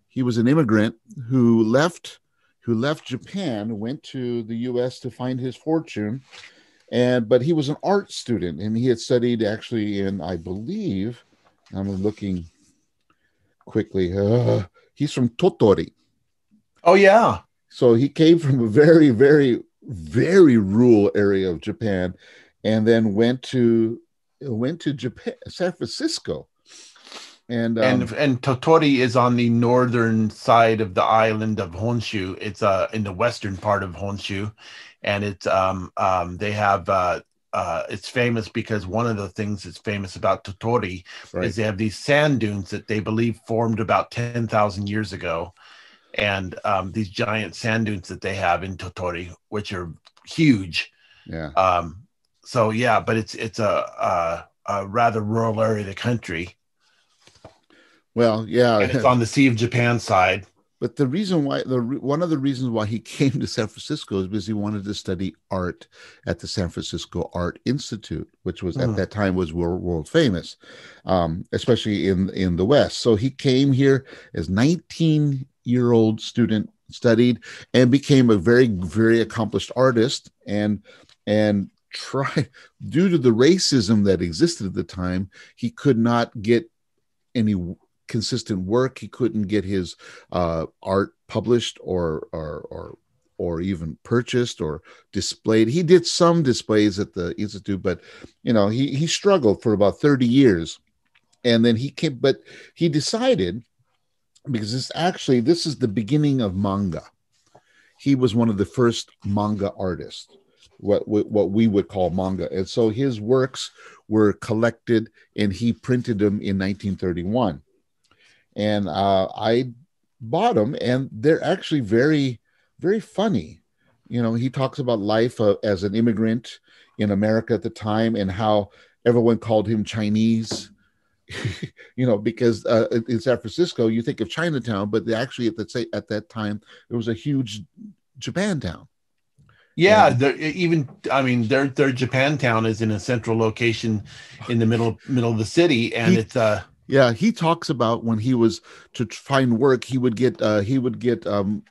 He was an immigrant who left Japan, went to the U.S. to find his fortune, but he was an art student, and he had studied actually in, I believe, I'm looking quickly, he's from Totori.
Oh, yeah.
So he came from a very, very, very rural area of Japan, and then went to Japan, San Francisco. And
Totori is on the northern side of the island of Honshu. It's in the western part of Honshu, and it's they have it's famous because one of the things that's famous about Totori is they have these sand dunes that they believe formed about 10,000 years ago, and these giant sand dunes that they have in Totori, which are huge.
Yeah.
So yeah, but it's a rather rural area of the country.
Well, yeah,
and it's on the Sea of Japan side.
But the reason why, one of the reasons why he came to San Francisco is because he wanted to study art at the San Francisco Art Institute, which was at that time was world famous, especially in the West. So he came here as 19-year-old student, studied, and became a very, very accomplished artist. And due to the racism that existed at the time, he could not get any consistent work. He couldn't get his art published or even purchased or displayed. He did some displays at the institute, but he struggled for about 30 years, and then he came. But he decided, because this is the beginning of manga. He was one of the first manga artists, what we would call manga, and so his works were collected, and he printed them in 1931. And I bought them, and they're actually very, very funny. He talks about life as an immigrant in America at the time, and how everyone called him Chinese. Because in San Francisco, you think of Chinatown, but actually at that time, it was a huge Japantown.
Yeah, their Japantown is in a central location in the middle of the city, and
yeah, he talks about when he was to find work, he would get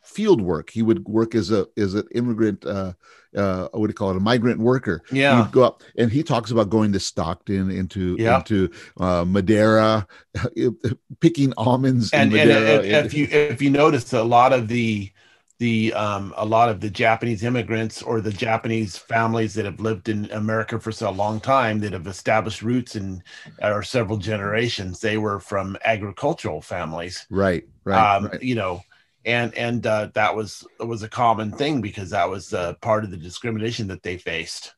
field work. He would work as an immigrant, what do you call it, a migrant worker.
Yeah,
he'd go up, and he talks about going to Stockton, into Madeira, picking almonds in Madeira.
And if you notice, a lot of the a lot of the Japanese immigrants or the Japanese families that have lived in America for so long time, that have established roots in or several generations, they were from agricultural families.
Right.
You know, and that was a common thing, because that was part of the discrimination that they faced,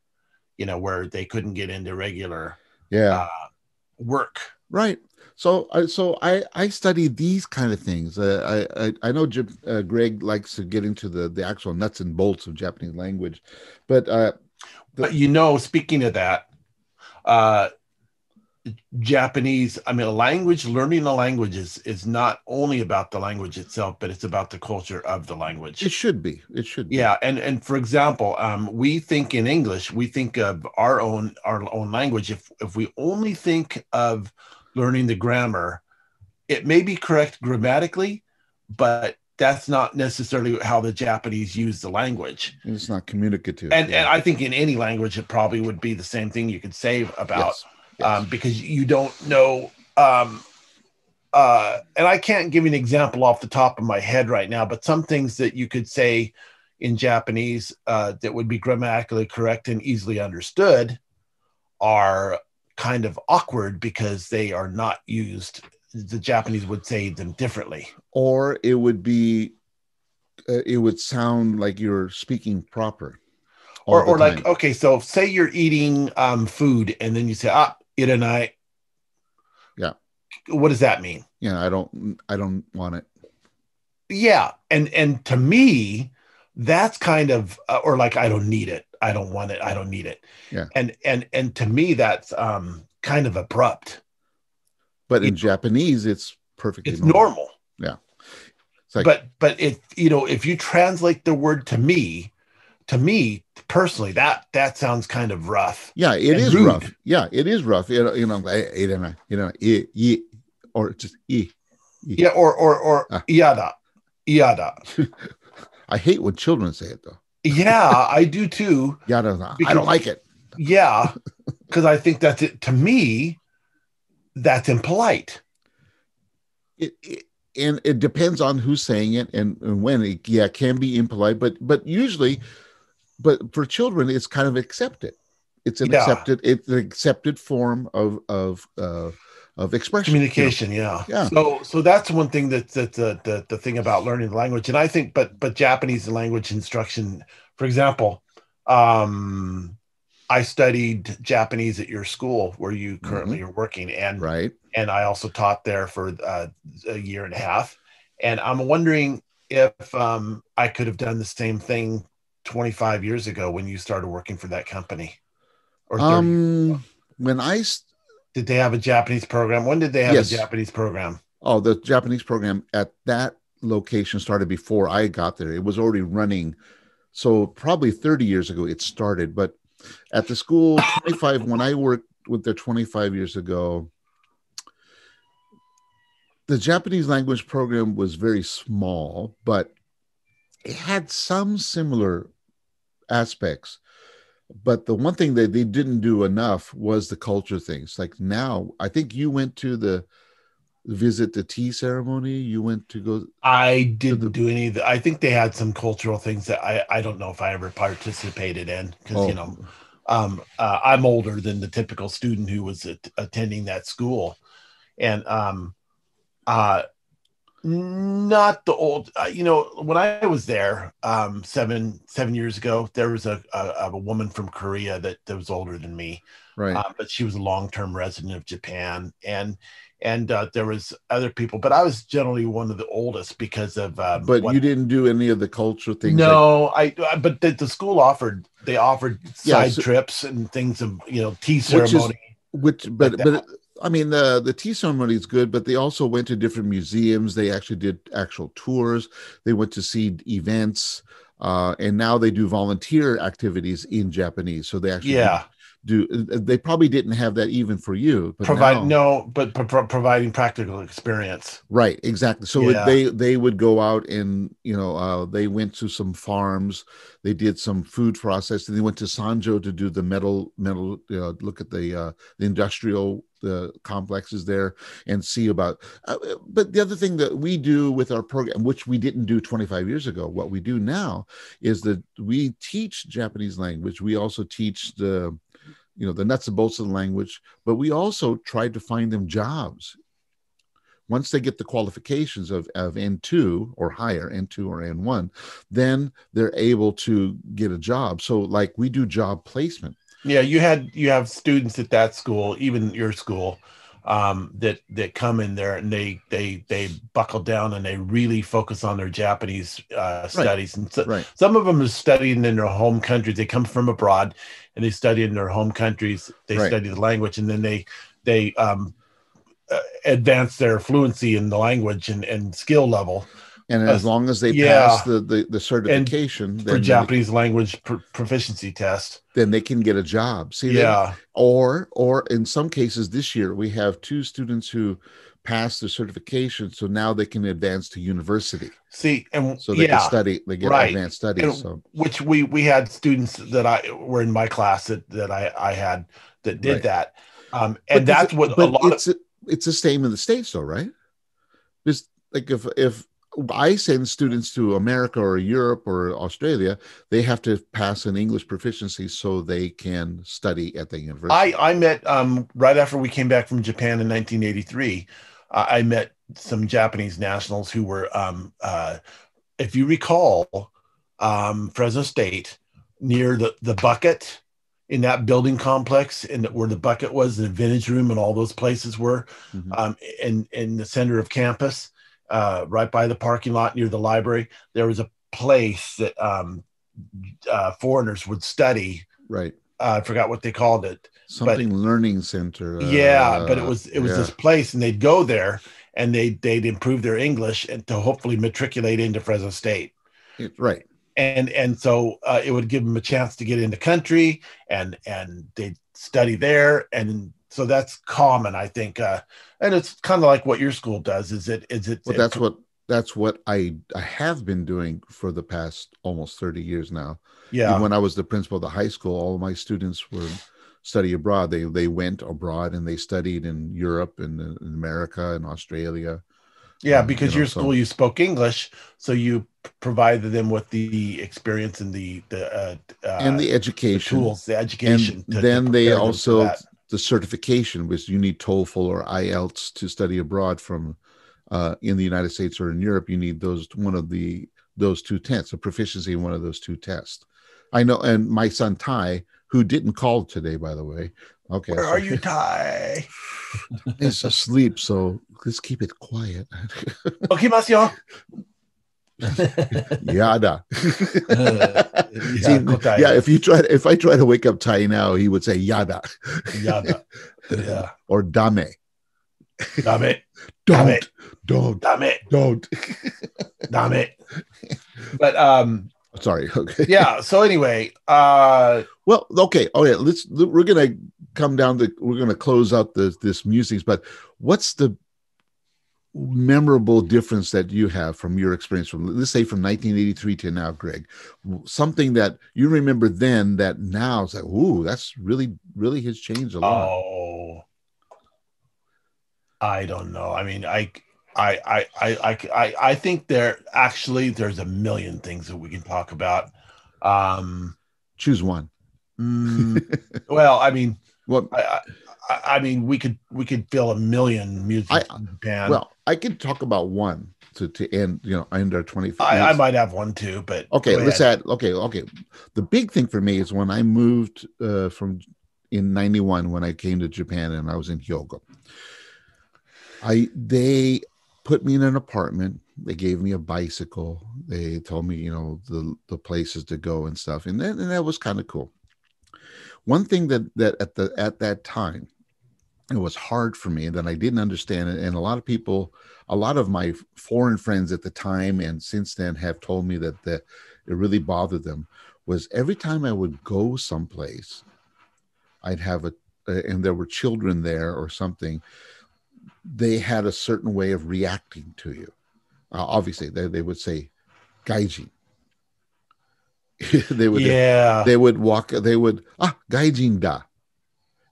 you know, where they couldn't get into regular work.
Right. So I study these kind of things. I know Greg likes to get into the actual nuts and bolts of Japanese language, but
but you know, speaking of that, Japanese, I mean, learning a language is not only about the language itself, but it's about the culture of the language.
It should be. It should be.
Yeah, and for example, we think in English, we think of our own language. If we only think of learning the grammar, it may be correct grammatically, but that's not necessarily how the Japanese use the language.
It's not communicative.
And I think in any language, it probably would be the same thing you could say about. Yes. Because you don't know, and I can't give you an example off the top of my head right now, but some things that you could say in Japanese that would be grammatically correct and easily understood are kind of awkward because they are not used. The Japanese would say them differently.
Or it would be, it would sound like you're speaking proper.
Or like, okay, so say you're eating food and then you say, iranai.
Yeah.
What does that mean?
Yeah, I don't want it.
Yeah, and to me, that's kind of or like, I don't need it. I don't want it. I don't need it.
Yeah.
And to me, that's kind of abrupt.
But in Japanese, it's perfectly
normal.
Yeah.
It's like, but if you translate the word to me personally, that sounds kind of rough.
Yeah, it is rude. Rough. Yeah, it is rough. Or just
yeah, or iada.
I hate when children say it though.
Yeah, I do too.
Yada, I don't like it.
Yeah, because I think that's it. To me, that's impolite.
And it depends on who's saying it and when. It can be impolite, but usually. But for children, it's kind of accepted. It's an accepted form of expression,
communication. Yeah. So that's one thing that's the thing about learning the language. And I think, but Japanese language instruction, for example, I studied Japanese at your school where you currently are working, and and I also taught there for a year and a half. And I'm wondering if I could have done the same thing 25 years ago when you started working for that company, or 30
when
did they have a Japanese program? When did they have a Japanese program?
Oh, the Japanese program at that location started before I got there. It was already running, so probably 30 years ago it started. But at the school, 25 when I worked with there 25 years ago, the Japanese language program was very small, but it had some similar aspects. But the one thing that they didn't do enough was the culture things. Like now, I think you went to visit the tea ceremony. You went to go.
I didn't do any of that. I think they had some cultural things that I don't know if I ever participated in, because I'm older than the typical student who was attending that school, and not the old, when I was there 7 years ago, there was a woman from Korea that was older than me,
right?
But she was a long-term resident of Japan, and there was other people, but I was generally one of the oldest because of.
But you didn't do any of the cultural things.
No, but the school offered side trips and things of tea ceremony,
but I mean, the tea ceremony is good, but they also went to different museums. They actually did actual tours. They went to see events, and now they do volunteer activities in Japanese. So they actually do. They probably didn't have that even for you, but
providing practical experience.
Right, exactly. So they would go out and they went to some farms, they did some food processing, they went to Sanjo to do the metal look at the industrial complexes there and see about. But the other thing that we do with our program, which we didn't do 25 years ago, what we do now is that we teach Japanese language. We also teach the nuts and bolts of the language, but we also tried to find them jobs. Once they get the qualifications of N2 or higher, N2 or N1, then they're able to get a job. So like we do job placement.
Yeah, you have students at that school, even your school, that come in there and they buckle down and they really focus on their Japanese studies. And some of them are studying in their home countries. They come from abroad and they study in their home countries. They study the language, and then they advance their fluency in the language and skill level.
And as long as they pass the certification
for Japanese language proficiency test,
then they can get a job. Or in some cases this year, we have 2 students who passed the certification. So now they can advance to university.
And
so they can study, they get advanced studies.
Which we had students that were in my class that I had that did that. And that's what a lot of.
It's the same in the States though, right? Just like if I send students to America or Europe or Australia, they have to pass an English proficiency so they can study at the university.
I met right after we came back from Japan in 1983. I met some Japanese nationals who were, if you recall, Fresno State near the bucket. In that building complex, and where the bucket was, the vintage room, and all those places were, in the center of campus, right by the parking lot near the library, there was a place that foreigners would study.
Right.
I forgot what they called it.
Learning center.
But it was this place, and they'd go there, and they'd improve their English and to hopefully matriculate into Fresno State.
Right.
And so it would give them a chance to get into country, and they'd study there, and so that's common, I think. And it's kind of like what your school does.
Well, that's what I have been doing for the past almost 30 years now.
Yeah.
Even when I was the principal of the high school, all of my students were study abroad. They went abroad and they studied in Europe and in America and Australia.
Yeah, because your school, you spoke English, so you provided them with the experience and the
education,
the tools, the education.
And then they also the certification, which you need TOEFL or IELTS to study abroad from in the United States or in Europe. You need those 2 tests, a proficiency in one of those 2 tests. I know, and my son Ty, who didn't call today, by the way. Okay,
where are you, Ty?
He's asleep, so let's keep it quiet.
Okimasu.
Yada. If I try to wake up Ty now, he would say yada.
Yada. Yeah.
Or dame.
Dame.
Don't.
Dame.
Don't.
Dame. But
sorry. Okay.
Yeah. So anyway,
well, okay. Oh yeah. We're gonna close out this Musings, but what's the memorable difference that you have from your experience from, let's say, from 1983 to now, Greg? Something that you remember then that now it's like, ooh, that's really has changed a lot.
Oh, I don't know. I mean, I think there's a million things that we can talk about.
Choose one.
Well, I mean, I mean, we could fill a million music in Japan.
Well, I could talk about one to end, end our 25
I might have one too, but
okay, let's add. Okay. The big thing for me is when I moved in '91, when I came to Japan and I was in Hyogo. They put me in an apartment. They gave me a bicycle. They told me, the places to go and stuff, and that was kind of cool. One thing that at that time, it was hard for me that I didn't understand it. And a lot of my foreign friends at the time and since then have told me that it really bothered them, was every time I would go someplace, I'd have and there were children there or something, they had a certain way of reacting to you. Obviously, they would say, "Gaijin." they would walk. They would "Gaijin da,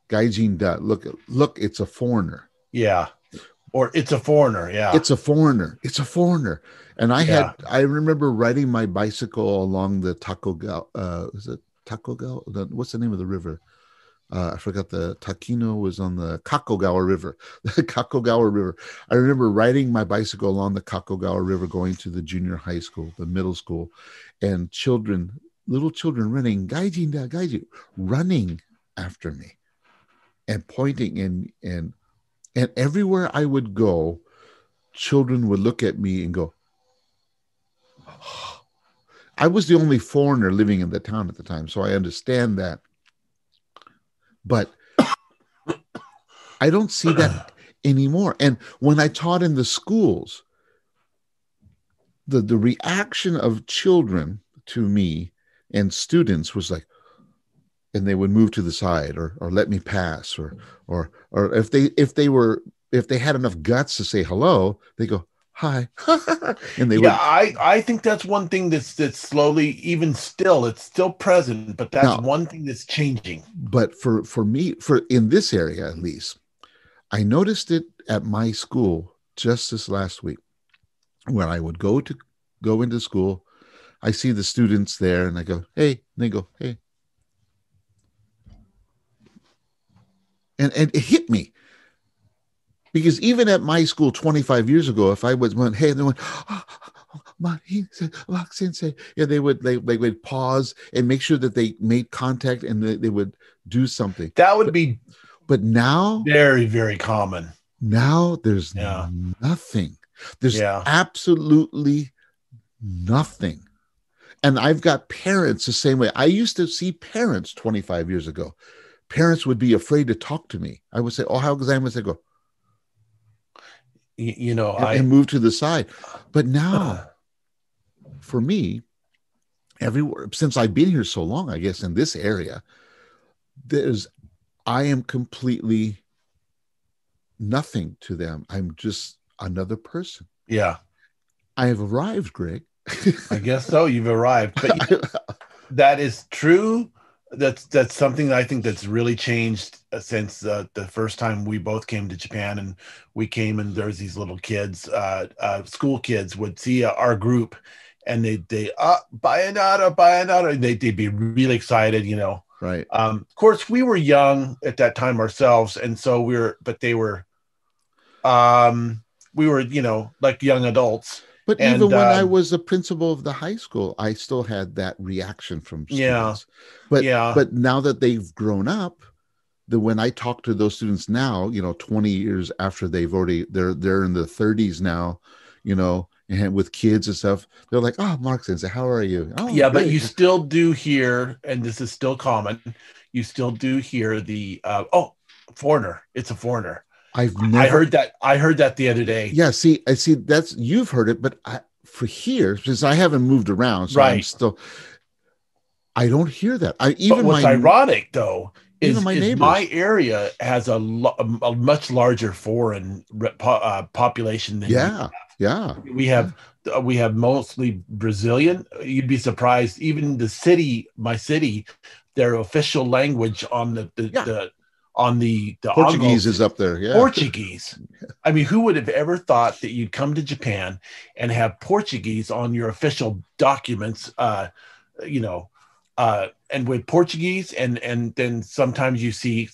Gaijin da." Look, it's a foreigner.
Yeah, or it's a foreigner. Yeah,
it's a foreigner. It's a foreigner. And I remember riding my bicycle along the Takogawa. Is it Takogawa? What's the name of the river? I forgot. The Takino was on the Kakogawa River. The Kakogawa River. I remember riding my bicycle along the Kakogawa River, going to the junior high school, the middle school, and little children running, "Gaijin da, gaijin," running after me and pointing, and everywhere I would go, children would look at me and go. I was the only foreigner living in the town at the time, so I understand that. But I don't see that anymore. And when I taught in the schools, the reaction of children to me and students was like, and they would move to the side or let me pass, or if they had enough guts to say hello, they go, "Hi." And they would.
I think that's one thing that's slowly, even still, it's still present, but that's one thing that's changing.
But for me, in this area at least, I noticed it at my school just this last week, where I would go into school. I see the students there and I go, "Hey," and they go, "Hey." And it hit me. Because even at my school 25 years ago, if I went, "Hey," and they went, "Sensei," yeah, they would pause and make sure that they made contact and they would do something.
That would be,
but now
very, very common.
Now there's nothing. There's absolutely nothing. And I've got parents the same way. I used to see parents 25 years ago. Parents would be afraid to talk to me. I would say, "Oh, how exam was?" They go, and move to the side. But now, for me, everywhere, since I've been here so long, I guess in this area, I am completely nothing to them. I'm just another person.
Yeah.
I have arrived, Greg.
I guess so. You've arrived. But that is true. That's something that I think that's really changed since the first time we both came to Japan, and we came, and there's these little kids, school kids would see our group, and they bayonata, they'd be really excited,
Right.
Of course, we were young at that time ourselves, and so we were like young adults.
But even when I was a principal of the high school, I still had that reaction from students. But now that they've grown up, when I talk to those students now, 20 years after they're in the 30s now, and with kids and stuff, they're like, "Oh, Mark Sensei, how are you?" "Oh,
yeah,
great."
But you still do hear, and this is still common, you still do hear the foreigner. It's a foreigner. I heard that the other day.
Yeah, I see that's, you've heard it, but for here, since I haven't moved around, so right. I don't hear that. But
what's ironic though is
my
area has a much larger foreign population than we have. We have mostly Brazilian. You'd be surprised. Even my city, their official language on the
Portuguese is up there. Yeah.
Portuguese. I mean, who would have ever thought that you'd come to Japan and have Portuguese on your official documents, and with Portuguese, and then sometimes you see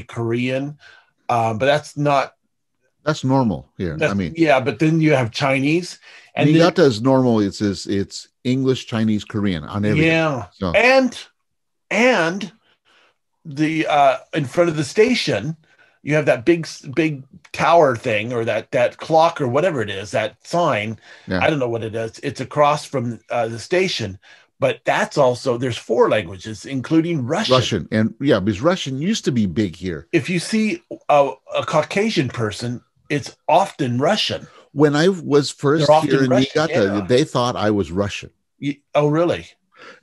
Korean, but that's
normal here.
But then you have Chinese, and
Niigata is normal. It's English, Chinese, Korean on everything.
Yeah. So. And the in front of the station, you have that big tower thing, or that clock, or whatever it is, that sign. I don't know what it is. It's across from the station, but that's also, there's 4 languages, including Russian.
Because Russian used to be big here.
If you see a Caucasian person, it's often Russian.
When I was first here in Niigata, they thought I was Russian.
Oh, really?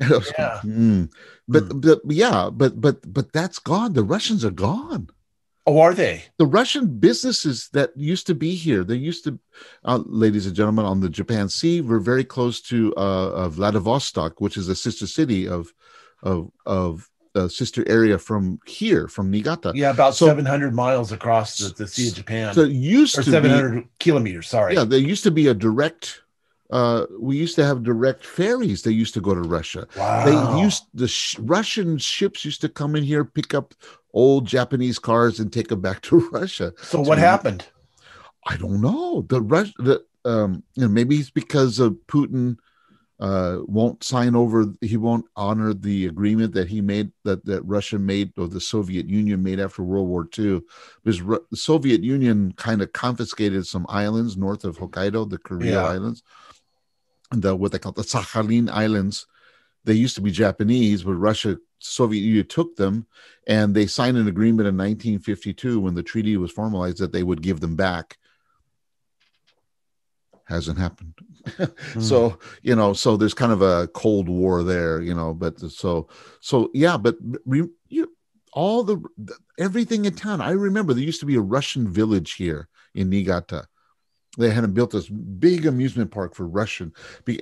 And I was
Yeah.
going, but that's gone. The Russians are gone.
Oh, are they?
The Russian businesses that used to be here, they used to, ladies and gentlemen, on the Japan Sea, we're very close to Vladivostok, which is a sister city of sister area from here, from Niigata.
Yeah, about 700 miles across the Sea of Japan.
So it used
or
to
700 kilometers. Sorry.
Yeah, there used to be a direct. We used to have direct ferries. They used to go to Russia.
Wow.
Russian ships used to come in here, pick up old Japanese cars, and take them back to Russia.
So what happened?
I don't know. Maybe it's because of Putin won't sign over. He won't honor the agreement that he made, that Russia made, or the Soviet Union made after World War II. Because the Soviet Union kind of confiscated some islands north of Hokkaido, the Kuril Islands. What they call the Sakhalin Islands. They used to be Japanese, but Soviet Union took them, and they signed an agreement in 1952 when the treaty was formalized that they would give them back. Hasn't happened. So there's kind of a Cold War there, but everything in town. I remember there used to be a Russian village here in Niigata. They had built this big amusement park for Russian,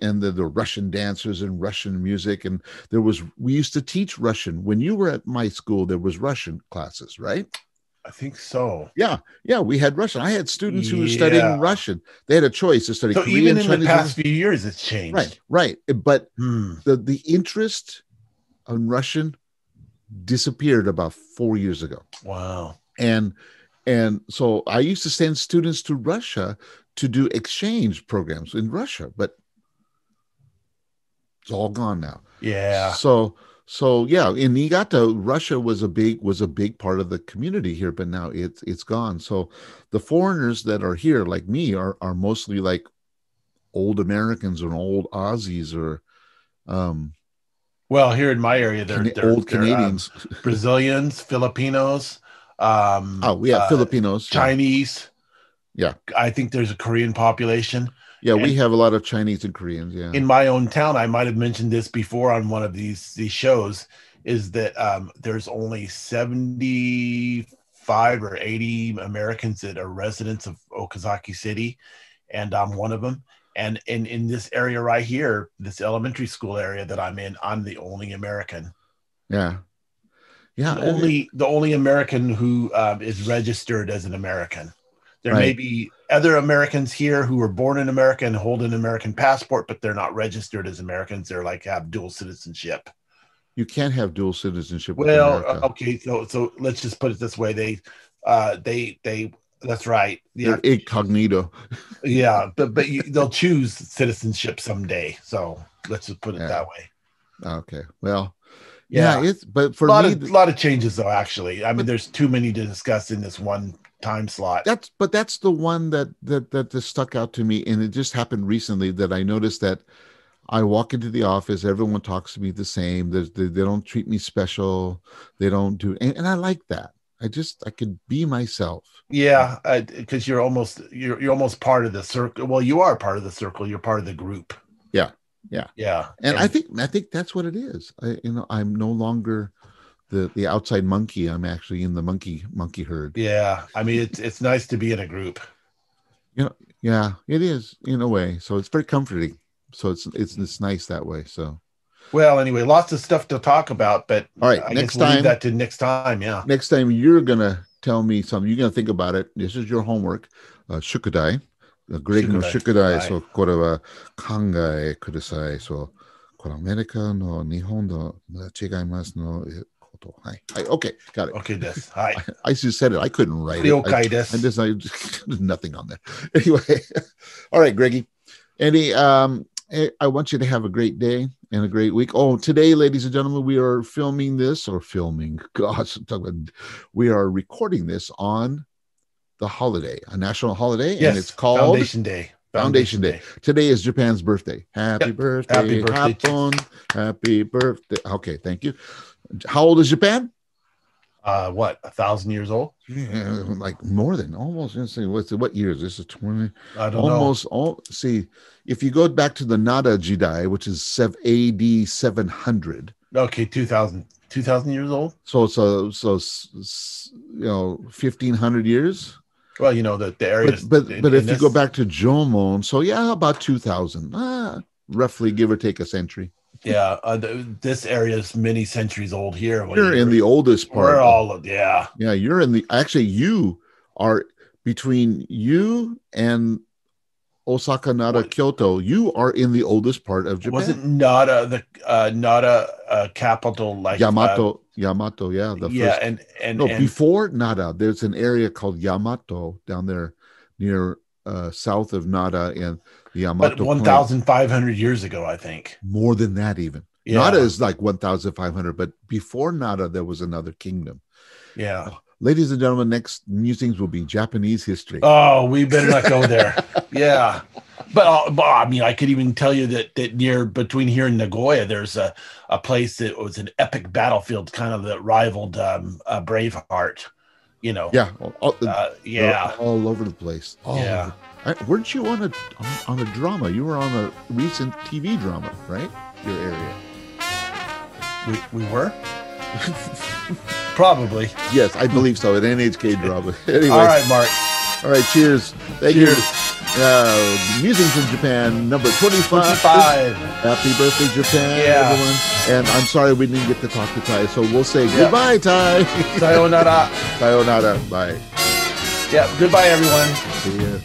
and the Russian dancers and Russian music. And we used to teach Russian. When you were at my school, there was Russian classes, right?
I think so.
Yeah, we had Russian. I had students who were studying Russian. They had a choice to study Korean.
Even in
Chinese,
the past few years, it's changed.
Right. But the interest in Russian disappeared about 4 years ago.
Wow.
And so I used to send students to Russia to do exchange programs in Russia, but it's all gone now.
Yeah.
So in Niigata, Russia was a big part of the community here, but now it's gone. So the foreigners that are here, like me, are mostly like old Americans or old Aussies or
well, here in my area, they're
old Canadians,
Brazilians, Filipinos.
Filipinos,
Chinese.
Yeah,
I think there's a Korean population.
Yeah, we have a lot of Chinese and Koreans. Yeah,
in my own town, I might have mentioned this before on one of these shows. Is that there's only 75 or 80 Americans that are residents of Okazaki City, and I'm one of them. And in this area right here, this elementary school area that I'm in, I'm the only American.
Yeah. Yeah,
the only American who is registered as an American. There may be other Americans here who were born in America and hold an American passport, but they're not registered as Americans. They're like have dual citizenship.
You can't have dual citizenship.
Well, okay, so let's just put it this way: they that's right.
They're incognito.
Yeah, but they'll choose citizenship someday. So let's just put it that way.
Okay. Well. Yeah, but for
a lot of changes though. Actually, I mean, there's too many to discuss in this one time slot.
That's the one that stuck out to me, and it just happened recently that I noticed that I walk into the office, everyone talks to me the same. They don't treat me special. They don't do, and I like that. I could be myself.
Yeah, because you're almost part of the circle. Well, you are part of the circle. You're part of the group.
Yeah. And I think that's what it is. I'm no longer the outside monkey. I'm actually in the monkey herd.
Yeah. I mean, it's nice to be in a group.
Yeah, it is in a way. So it's very comforting. So it's nice that way. So.
Well, anyway, lots of stuff to talk about, but
all right,
next time, we'll leave that to next time. Yeah.
Next time you're gonna tell me something. You're gonna think about it. This is your homework. Shukadai. Greg no shukadai, so これは考えください。そうこれアメリカの日本の違いますのこと。はい。はい。Okay. Got it.
Okay です。はい。
I just said it. I couldn't write it.
了解です。
There's nothing on there. Anyway. All right, Greggy. I want you to have a great day and a great week. Oh, today, ladies and gentlemen, we are filming. Gosh, we are recording this on the holiday, a national holiday,
yes,
and it's called
Foundation Day.
Foundation Day. Today is Japan's birthday. Happy birthday.
Happy birthday.
Happy birthday. Okay, thank you. How old is Japan?
What, 1,000 years old?
Yeah, like more than almost. Let's see, what years? This is 20.
I don't
Almost
know.
all. See, if you go back to the Nara Jidai, which is AD 700.
Okay, 2,000 years old.
So 1,500 years.
Well, the areas
But
in
if you go
this.
back to Jomon, so yeah, about 2,000, roughly, give or take a century.
Yeah, this area is many centuries old here.
You're in the oldest part.
We're all, yeah.
Yeah, you're in the, actually, you are between you and Osaka, Nara, Kyoto. You are in the oldest part of Japan.
Wasn't Nara Nara capital like
Yamato, yeah. Before Nara, there's an area called Yamato down there near south of Nara and the Yamato.
But 1,500 years ago, I think.
More than that, even. Yeah. Nara is like 1,500, but before Nara, there was another kingdom.
Yeah.
Ladies and gentlemen, next musings will be Japanese history.
Oh, we better not go there. Yeah. But I mean, I could even tell you that near between here and Nagoya, there's a place that was an epic battlefield, kind of that rivaled Braveheart.
Yeah,
yeah,
all over the place.
Yeah,
weren't you on a drama? You were on a recent TV drama, right? Your area.
We were. Probably.
Yes, I believe so. An NHK drama. Anyway.
All right, Mark.
All right, cheers. Thank you. Musings in Japan, number 25. Happy birthday, Japan, everyone. And I'm sorry we didn't get to talk to Ty, so we'll say goodbye, Ty.
Sayonara.
Sayonara. Bye.
Yeah, goodbye, everyone.
See ya.